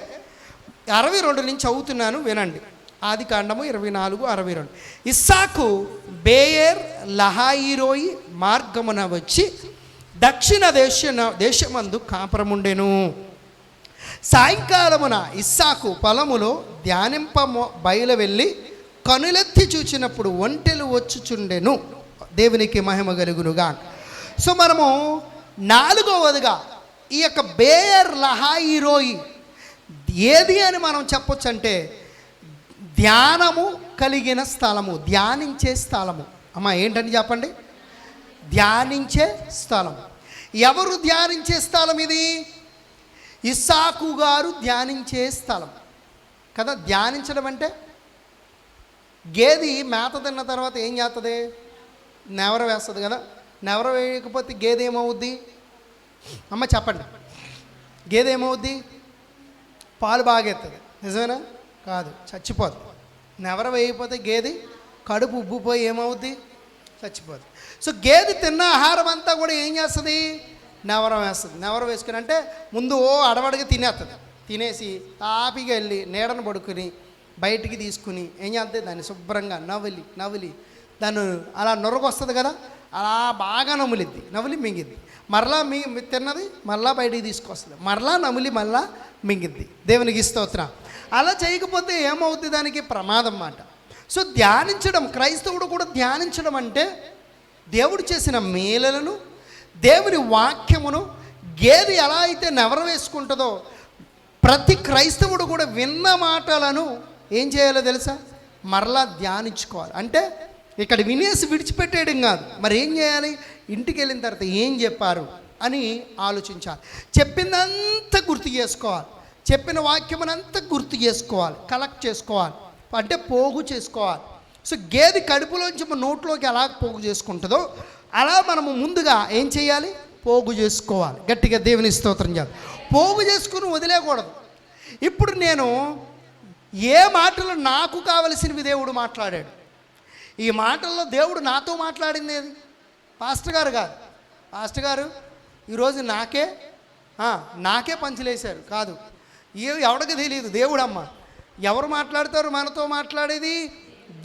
62 నుంచి చదువుతున్నాను, వినండి. ఆది కాండము 24:62. ఇస్సాకు బేయర్ లహాయిరోయి మార్గమున వచ్చి దక్షిణ దేశమందు కాపురముండెను. సాయంకాలమున ఇస్సాకు పొలములో ధ్యానింప బయలు వెళ్ళి కనులెత్తి చూచినప్పుడు ఒంటెలు వచ్చుచుండెను. దేవునికి మహిమ కలుగునుగా. సో మనము 4వదిగా ఈ యొక్క బేయర్ లహాయిరోయి ఏది అని మనం చెప్పొచ్చు అంటే ధ్యానము కలిగిన స్థలము, ధ్యానించే స్థలము. అమ్మా ఏంటని చెప్పండి? ధ్యానించే స్థలం. ఎవరు ధ్యానించే స్థలం ఇది? ఇస్సాకు గారు ధ్యానించే స్థలం కదా. ధ్యానించడం అంటే గేది మేత తిన్న తర్వాత ఏం చేస్తుంది? నెవర వేస్తుంది కదా. నెవర వేయకపోతే గేదె ఏమవుద్ది? అమ్మ చెప్పండి, గేదె ఏమవుద్ది? పాలు బాగెత్తది, నిజమేనా? కాదు, చచ్చిపోద్ది. నెవర వేయకపోతే గేదె కడుపు ఉబ్బిపోయి ఏమవుద్ది? చచ్చిపోద్ది. సో గేదె తిన్న ఆహారం అంతా కూడా ఏం చేస్తుంది? నెవరం వేస్తుంది. నెవరం వేసుకుని అంటే ముందు అడవడిగా తినేస్తుంది. తినేసి తాపిగా వెళ్ళి నీడను పడుకుని బయటికి తీసుకుని ఏం చేస్తుంది? దాన్ని శుభ్రంగా నవ్వులి దాన్ని అలా నొరగొస్తుంది కదా, అలా బాగా నవ్వులి మింగిద్ది. మరలా తిన్నది మరలా బయటికి తీసుకొస్తుంది, మరలా మరలా మింగిద్ది. దేవునికి స్తోత్రం. అలా చేయకపోతే ఏమవుతుంది? దానికి ప్రమాదం అన్నమాట. సో ధ్యానించడం, క్రైస్తవుడు కూడా ధ్యానించడం అంటే దేవుడు చేసిన మేలులను, దేవుని వాక్యమును గేదె ఎలా అయితే నెవర వేసుకుంటుందో ప్రతి క్రైస్తవుడు కూడా విన్న మాటలను ఏం చేయాలో తెలుసా? మరలా ధ్యానించుకోవాలి. అంటే ఇక్కడ వినేసి విడిచిపెట్టేయడం కాదు, మరి ఏం చేయాలి? ఇంటికి వెళ్ళిన తర్వాత ఏం చెప్పారు అని ఆలోచించాలి. చెప్పిందంతా గుర్తు చేసుకోవాలి, చెప్పిన వాక్యమునంతా గుర్తు చేసుకోవాలి, కలెక్ట్ చేసుకోవాలి, అంటే పోగు చేసుకోవాలి. సో గేదె కడుపులోంచి నోట్లోకి ఎలా పోగు చేసుకుంటుందో అలా మనము ముందుగా ఏం చేయాలి? పోగు చేసుకోవాలి. గట్టిగా దేవుని స్తోత్రం చేయాలి. పోగు చేసుకుని వదిలేకూడదు. ఇప్పుడు నేను ఏ మాటలు నాకు కావలసినవి దేవుడు మాట్లాడాడు, ఈ మాటల్లో దేవుడు నాతో మాట్లాడింది ఏది? పాస్టర్ గారు కాదు. పాస్టర్ గారు ఈరోజు నాకే పంచులేశారు కాదు, ఎవడికి తెలియదు. దేవుడమ్మ ఎవరు మాట్లాడతారు? మనతో మాట్లాడేది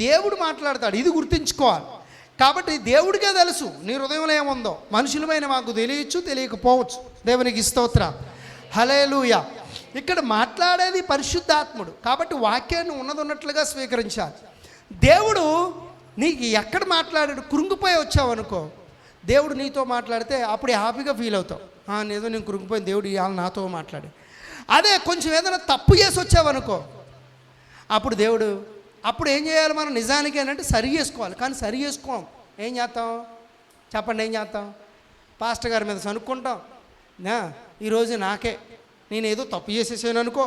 దేవుడు మాట్లాడతాడు. ఇది గుర్తుంచుకోవాలి. కాబట్టి దేవుడికే తెలుసు నీ హృదయంలో ఏముందో. మనుషులమైన మాకు తెలియచ్చు, తెలియకపోవచ్చు. దేవునికి స్తోత్రం, హల్లెలూయా. ఇక్కడ మాట్లాడేది పరిశుద్ధాత్ముడు కాబట్టి వాక్యాన్ని ఉన్నట్లుగా స్వీకరించాలి. దేవుడు నీకు ఎక్కడ మాట్లాడాడు? కృంగిపోయి వచ్చావు అనుకో, దేవుడు నీతో మాట్లాడితే అప్పుడు హ్యాపీగా ఫీల్ అవుతావు. ఏదో నేను కృంగిపోయిన దేవుడు ఇవాళ నాతో మాట్లాడి. అదే కొంచెం ఏదైనా తప్పు చేసి వచ్చావనుకో, అప్పుడు దేవుడు అప్పుడు ఏం చేయాలి? మనం నిజానికి ఏంటంటే సరి చేసుకోవాలి. కానీ సరి చేసుకోం. ఏం చేస్తాం చెప్పండి? ఏం చేస్తాం? పాస్టర్ గారి మీద సనుక్కుంటాం. ఈరోజు నేను ఏదో తప్పు చేసేసాను అనుకో,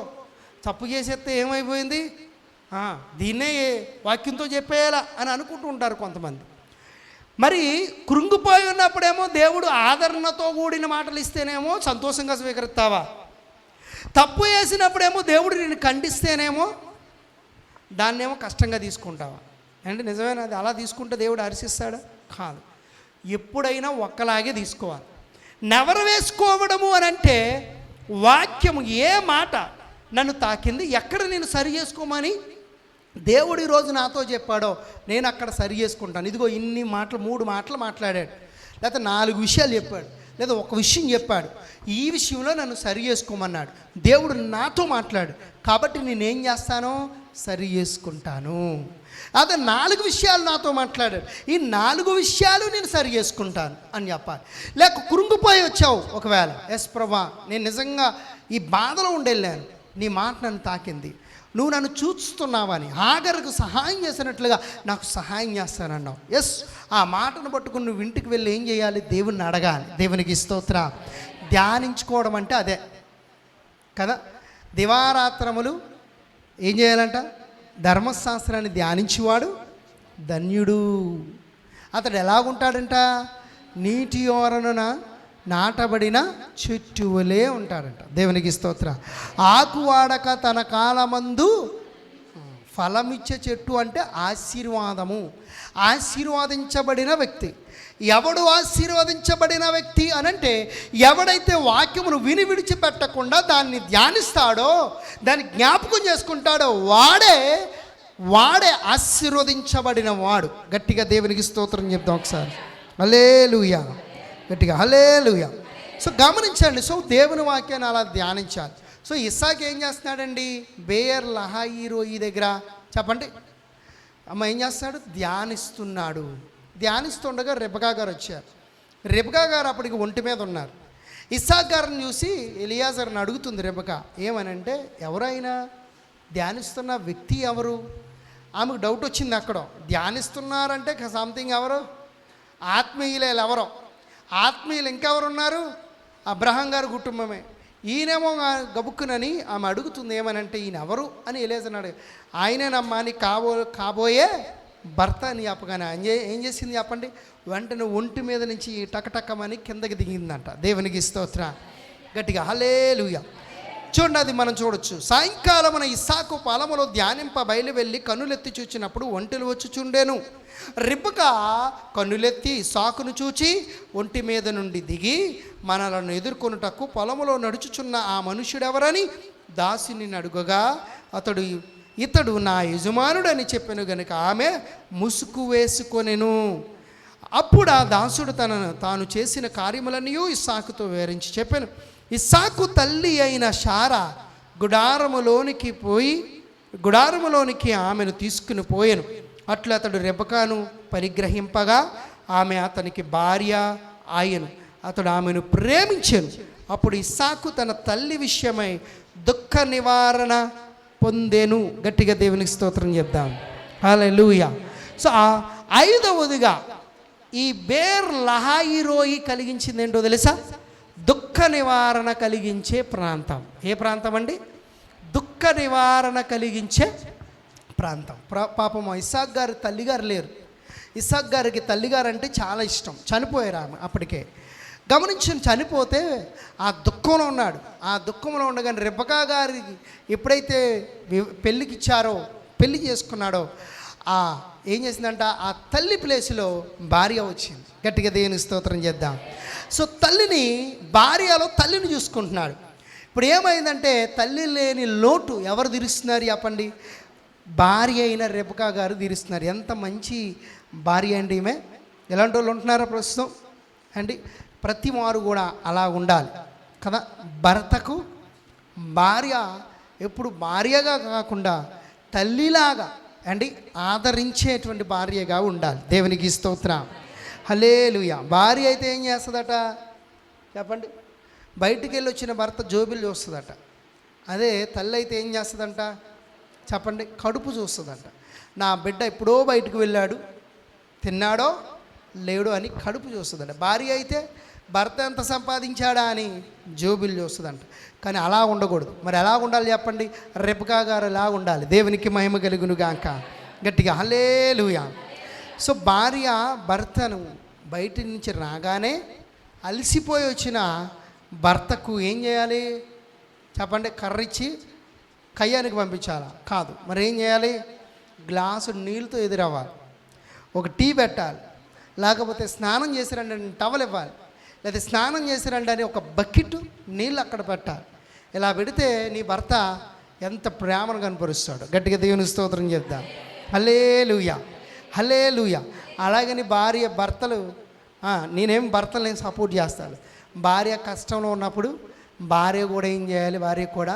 తప్పు చేసేస్తే ఏమైపోయింది? దీన్నే వాక్యంతో చెప్పేయాలా అని అనుకుంటూ ఉంటారు కొంతమంది. మరి కృంగిపోయి ఉన్నప్పుడేమో దేవుడు ఆదరణతో కూడిన మాటలు ఇస్తేనేమో సంతోషంగా స్వీకరిస్తావా? తప్పు చేసినప్పుడేమో దేవుడు నిన్ను ఖండిస్తేనేమో దాన్నేమో కష్టంగా తీసుకుంటావా? అంటే నిజమేనా? అది అలా తీసుకుంటే దేవుడు హర్షిస్తాడా? కాదు. ఎప్పుడైనా ఒక్కలాగే తీసుకోవాలి. నెవర వేసుకోవడము అని అంటే వాక్యము ఏ మాట నన్ను తాకింది. ఎక్కడ నేను సరి చేసుకోమని దేవుడు ఈరోజు నాతో చెప్పాడో నేను అక్కడ సరి చేసుకుంటాను. ఇదిగో ఇన్ని మాటలు, 3 మాటలు మాట్లాడాడు, లేకపోతే 4 విషయాలు చెప్పాడు, లేదా ఒక విషయం చెప్పాడు. ఈ విషయంలో నన్ను సరి చేసుకోమన్నాడు. దేవుడు నాతో మాట్లాడు, కాబట్టి నేనేం చేస్తానో సరి చేసుకుంటాను. అదే 4 విషయాలు నాతో మాట్లాడాడు, ఈ 4 విషయాలు నేను సరి చేసుకుంటాను అని చెప్పాలి. లేక కృంగిపోయి వచ్చావు ఒకవేళ, ఎస్ ప్రభా నేను నిజంగా ఈ బాధలో ఉండెళ్ళాను, నీ మాట నన్ను తాకింది, నువ్వు నన్ను చూస్తున్నావని హాగరుకు సహాయం చేసినట్లుగా నాకు సహాయం చేస్తానన్నావు. ఎస్, ఆ మాటను పట్టుకుని నువ్వు ఇంటికి వెళ్ళి ఏం చేయాలి? దేవుణ్ణి అడగాలి. దేవునికి స్తోత్రం. ధ్యానించుకోవడం అంటే అదే కదా. దివారాత్రములు ఏం చేయాలంట? ధర్మశాస్త్రాన్ని ధ్యానించేవాడు ధన్యుడు. అతడు ఎలాగుంటాడంట? నీటి ఓరన నాటబడిన చెట్టు వలె ఉంటాడంట. దేవునికి స్తోత్రం. ఆకు వాడక తన కాలమందు ఫలమిచ్చే చెట్టు అంటే ఆశీర్వాదము. ఆశీర్వాదించబడిన వ్యక్తి. ఎవడు ఆశీర్వదించబడిన వ్యక్తి అనంటే, ఎవడైతే వాక్యమును విని విడిచిపెట్టకుండా దాన్ని ధ్యానిస్తాడో, దాన్ని జ్ఞాపకం చేసుకుంటాడో వాడే ఆశీర్వదించబడిన వాడు. గట్టిగా దేవునికి స్తోత్రం చెప్తాం ఒకసారి. హల్లెలూయా, గట్టిగా హల్లెలూయా. సో గమనించండి. సో దేవుని వాక్యాన్ని అలా ధ్యానించాలి. సో ఇస్సాకు ఏం చేస్తున్నాడండి? బేర్ లహాయి రోయి దగ్గర చెప్పండి అమ్మ ఏం చేస్తున్నాడు? ధ్యానిస్తున్నాడు. ధ్యానిస్తుండగా రెబకా గారు వచ్చారు. రెబకా గారు అప్పటికి ఒంటి మీద ఉన్నారు. ఇస్సాకు గారిని చూసి ఎలియాజర్ని అడుగుతుంది రెబకా, ఏమనంటే ఎవరైనా ధ్యానిస్తున్న వ్యక్తి ఎవరు? ఆమెకు డౌట్ వచ్చింది. అక్కడ ధ్యానిస్తున్నారంటే సంథింగ్ ఎవరు? ఆత్మీయులు ఎవరో. ఆత్మీయులు ఇంకెవరు ఉన్నారు? అబ్రహాం గారి కుటుంబమే. ఈయనేమో గబుక్కునని ఆమె అడుగుతుంది, ఏమనంటే ఈయన ఎవరు అని ఎలియాజర్ని ఆయనేనమ్మా నీ కాబోయే భర్త అని చెప్పగానే ఏం చేసింది చెప్పండి? వెంటనే ఒంటి మీద నుంచి టకటకమని కిందకి దిగిందంట. దేవునికి స్తోత్రం. గట్టిగా హల్లెలూయా. చూడండి, అది మనం చూడొచ్చు. సాయంకాలమున ఇస్సాకు పొలములో ధ్యానింప బయలువెళ్ళి కన్నులెత్తి చూచినప్పుడు ఒంటెలు వచ్చి చుండెను. రిబ్కా కన్నులెత్తి ఇస్సాకును చూచి ఒంటి మీద నుండి దిగి మనలను ఎదుర్కొనుటకు పొలములో నడుచుచున్న ఆ మనుష్యుడెవరని దాసిని అడుగగా ఇతడు నా యజమానుడని చెప్పెను గనుక ఆమె ముసుగు వేసుకొనెను. అప్పుడు ఆ దాసుడు తాను చేసిన కార్యములన్నీ ఇస్సాకుతో వివరించి చెప్పాను. ఇస్సాకు తల్లి అయిన శారా గుడారములోనికి ఆమెను తీసుకుని పోయాను. అట్లా అతడు రెబకాను పరిగ్రహింపగా ఆమె అతనికి భార్య ఆయను. అతడు ఆమెను ప్రేమించాను. అప్పుడు ఇస్సాకు తన తల్లి విషయమై దుఃఖ నివారణ పొందేను. గట్టిగా దేవునికి స్తోత్రం చెప్దాం. హల్లెలూయా. సో 5వదిగా ఈ బేర్ లహాయి రోయి కలిగించింది ఏంటో తెలుసా? దుఃఖ నివారణ కలిగించే ప్రాంతం. ఏ ప్రాంతం అండి? దుఃఖ నివారణ కలిగించే ప్రాంతం. పాపం ఇస్సాకు గారి తల్లిగారు లేరు. ఇస్సాకు గారికి తల్లిగారు అంటే చాలా ఇష్టం. చనిపోయారు ఆమె అప్పటికే. గమనించి చనిపోతే ఆ దుఃఖంలో ఉన్నాడు. ఆ దుఃఖంలో ఉండగానే రెబకా గారికి ఎప్పుడైతే పెళ్ళికి ఇచ్చారో, పెళ్ళి చేసుకున్నాడో, ఏం చేసిందంట? ఆ తల్లి ప్లేస్లో భార్య వచ్చింది. గట్టిగా దేవుని స్తోత్రం చేద్దాం. సో భార్యలో తల్లిని చూసుకుంటున్నాడు. ఇప్పుడు ఏమైందంటే తల్లి లేని లోటు ఎవరు తీరుస్తున్నారు చెప్పండి? భార్య అయిన రెబకా గారు తీరుస్తున్నారు. ఎంత మంచి భార్య అండి ఈమె. ఎలాంటి వాళ్ళు ఉంటున్నారో ప్రస్తుతం అండి. ప్రతి వారు కూడా అలా ఉండాలి కదా. భర్తకు భార్య ఎప్పుడు భార్యగా కాకుండా తల్లిలాగా అండి ఆదరించేటువంటి భార్యగా ఉండాలి. దేవునికి స్తోత్రం. హల్లెలూయా. భార్య అయితే ఏం చేస్తుందట చెప్పండి? బయటికి వెళ్ళి వచ్చిన భర్త జోబిలు చూస్తుందట. అదే తల్లి అయితే ఏం చేస్తుందంట చెప్పండి? కడుపు చూస్తుందంట. నా బిడ్డ ఎప్పుడో బయటకు వెళ్ళాడు, తిన్నాడో లేడో అని కడుపు చూస్తుందంట. భార్య అయితే భర్త ఎంత సంపాదించాడా అని జోబిలు చూస్తుందంట. కానీ అలా ఉండకూడదు. మరి ఎలా ఉండాలి చెప్పండి? రెబకా గారు ఎలా ఉండాలి? దేవునికి మహిమ కలుగును గాక. గట్టిగా హల్లెలూయా. సో భార్య భర్తను బయట నుంచి రాగానే అలసిపోయి వచ్చిన భర్తకు ఏం చేయాలి చెప్పండి? కర్రిచ్చి కయ్యానికి పంపించాలా? కాదు. మరి ఏం చేయాలి? గ్లాసు నీళ్ళతో ఎదురవ్వాలి, ఒక టీ పెట్టాలి, లేకపోతే స్నానం చేసిరండి అని టవల్ ఇవ్వాలి, లేదా స్నానం చేసిరండి అని ఒక బకెట్ నీళ్ళు అక్కడ పెట్టాలి. ఇలా పెడితే నీ భర్త ఎంత ప్రేమను కనపరుస్తాడు. గట్టిగా దేవుని స్తోత్రం చెప్దాం. హల్లెలూయా, హల్లెలూయా. అలాగని భర్తలు నేనేం భర్తలు నేను సపోర్ట్ చేస్తాను. భార్య కష్టంలో ఉన్నప్పుడు భార్య కూడా ఏం చేయాలి? భార్య కూడా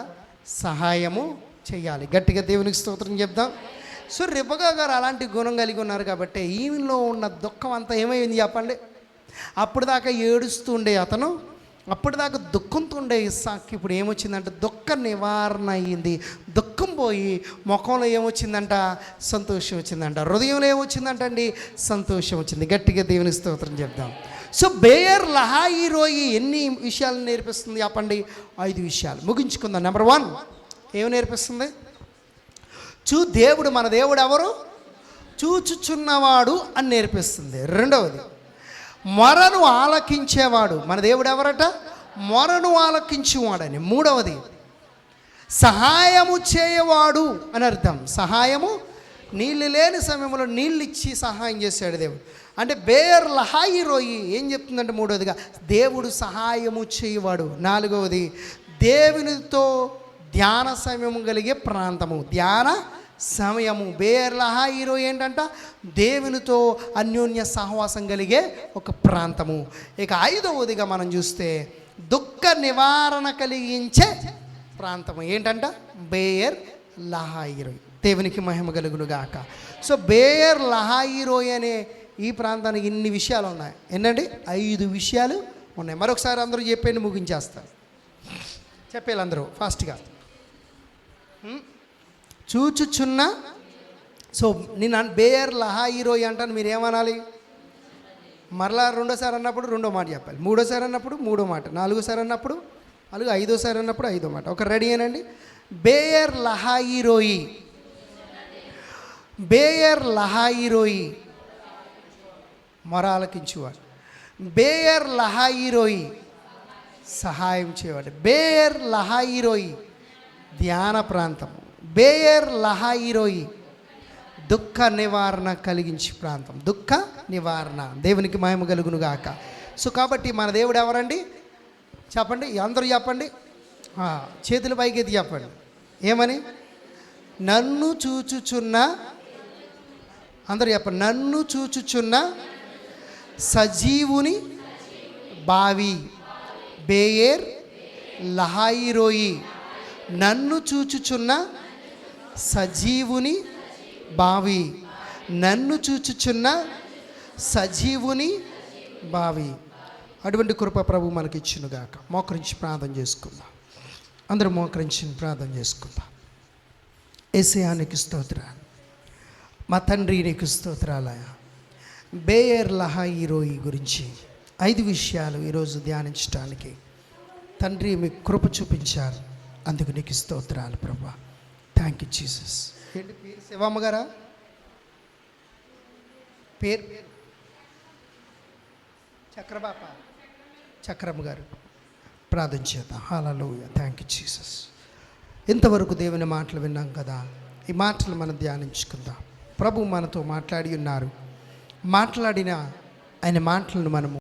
సహాయము చేయాలి. గట్టిగా దేవునికి స్తోత్రం చెప్దాం. సో రెబెకా గారు అలాంటి గుణం కలిగి ఉన్నారు కాబట్టి ఈమెలో ఉన్న దుఃఖం అంతా ఏమైంది చెప్పండి? అప్పుడు దాకా ఏడుస్తుండే అతను, అప్పటిదాకా దుఃఖంతో ఉండే ఇస్సాక్కి ఇప్పుడు ఏమొచ్చిందంటే దుఃఖ నివారణ అయ్యింది. దుఃఖం పోయి ముఖంలో ఏమొచ్చిందంట? సంతోషం వచ్చిందంట. హృదయంలో ఏమొచ్చిందంట అండి? సంతోషం వచ్చింది. గట్టిగా దేవుని స్తోత్రం చెప్దాం. సో బేయర్ లహాయి రోయి ఎన్ని విషయాలు నేర్పిస్తుంది చెప్పండి? 5 విషయాలు ముగించుకుందాం. నెంబర్ 1 ఏమి నేర్పిస్తుంది? దేవుడు, మన దేవుడు ఎవరు? చూచుచున్నవాడు అని నేర్పిస్తుంది. రెండవది, మొరను ఆలకించేవాడు. మన దేవుడు ఎవరట? మొరను ఆలకించేవాడని. మూడవది, సహాయము చేయవాడు అని అర్థం. సహాయము, నీళ్ళు లేని సమయంలో నీళ్ళు ఇచ్చి సహాయం చేశాడు దేవుడు. అంటే బేయర్ లహాయి రోయి ఏం చెప్తుందంటే మూడవదిగా దేవుడు సహాయము చేయవాడు. నాలుగవది, దేవునితో ధ్యాన సమయము కలిగే ప్రాంతము. ధ్యాన సమయము. బేయర్ లహాయి రోయి ఏంటంట? దేవునితో అన్యోన్య సహవాసం కలిగే ఒక ప్రాంతము. ఇక 5వదిగా మనం చూస్తే దుఃఖ నివారణ కలిగించే ప్రాంతము. ఏంటంట? బేయర్ లహాయి రోయి. దేవునికి మహిమ కలుగును గాక. సో బేయర్ లహాయి రోయి అనే ఈ ప్రాంతానికి ఇన్ని విషయాలు ఉన్నాయి. ఏంటండి? 5 విషయాలు ఉన్నాయి. మరొకసారి అందరూ చెప్పండి, ముగించేస్తారు. చెప్పేయాలి అందరూ ఫాస్ట్గా. చూచుచున్న, సో నేను బేయర్ లహాయి రోయి అంటాను, మీరు ఏమనాలి? మరలా రెండోసారి అన్నప్పుడు రెండో మాట చెప్పాలి, మూడోసారి అన్నప్పుడు మూడో మాట, నాలుగోసారి అన్నప్పుడు నాలుగు, ఐదోసారి అన్నప్పుడు ఐదో మాట. ఒక రెడీ అనండి. బేయర్ లహాయి రోయి, బేయర్ లహాయి రోయి మొర ఆలకించేవాడు. బేయర్ లహాయి రోయి సహాయం చేయవాడు. బేయర్ లహాయి రోయి ధ్యాన ప్రాంతము. బేయర్ లహాయి రోయి దుఃఖ నివారణ కలిగించే ప్రాంతం. దుఃఖ నివారణ. దేవునికి మహిమ కలుగును గాక. సో కాబట్టి మన దేవుడు ఎవరండి? చెప్పండి, అందరూ చెప్పండి, చేతుల పైకెత్తి చెప్పండి. ఏమని? నన్ను చూచుచున్న, అందరూ చెప్పండి, నన్ను చూచుచున్న సజీవుని బావి. బేయర్ లహాయి రోయి నన్ను చూచుచున్న సజీవుని బావి. నన్ను చూచుచున్న సజీవుని బావి. అటువంటి కృప ప్రభు మనకి ఇచ్చునుగాక. మోకరించి ప్రార్థన చేసుకుందాం. అందరూ మోకరించి ప్రార్థన చేసుకుందాం. యేసయ్యా నీకు స్తోత్రాలు, మా తండ్రి నీకు స్తోత్రాలయ. బేయర్ లహాయి రోయి గురించి 5 విషయాలు ఈరోజు ధ్యానించడానికి తండ్రి మీకు కృప చూపించారు. అందుకు నీకు స్తోత్రాలు ప్రభా. Thank you Jesus. ఏంటి పేరు? శివమ్మ గారా? పేరు చక్రబాప, చక్రమ్మ గారు. ప్రార్థన చేద్దాం. హల్లెలూయా. Thank you Jesus. ఇంతవరకు దేవుని మాటలు విన్నాం కదా, ఈ మాటలు మనం ధ్యానించుకుందాం. ప్రభు మనతో మాట్లాడి ఉన్నారు. మాట్లాడిన ఆయన మాటలను మనము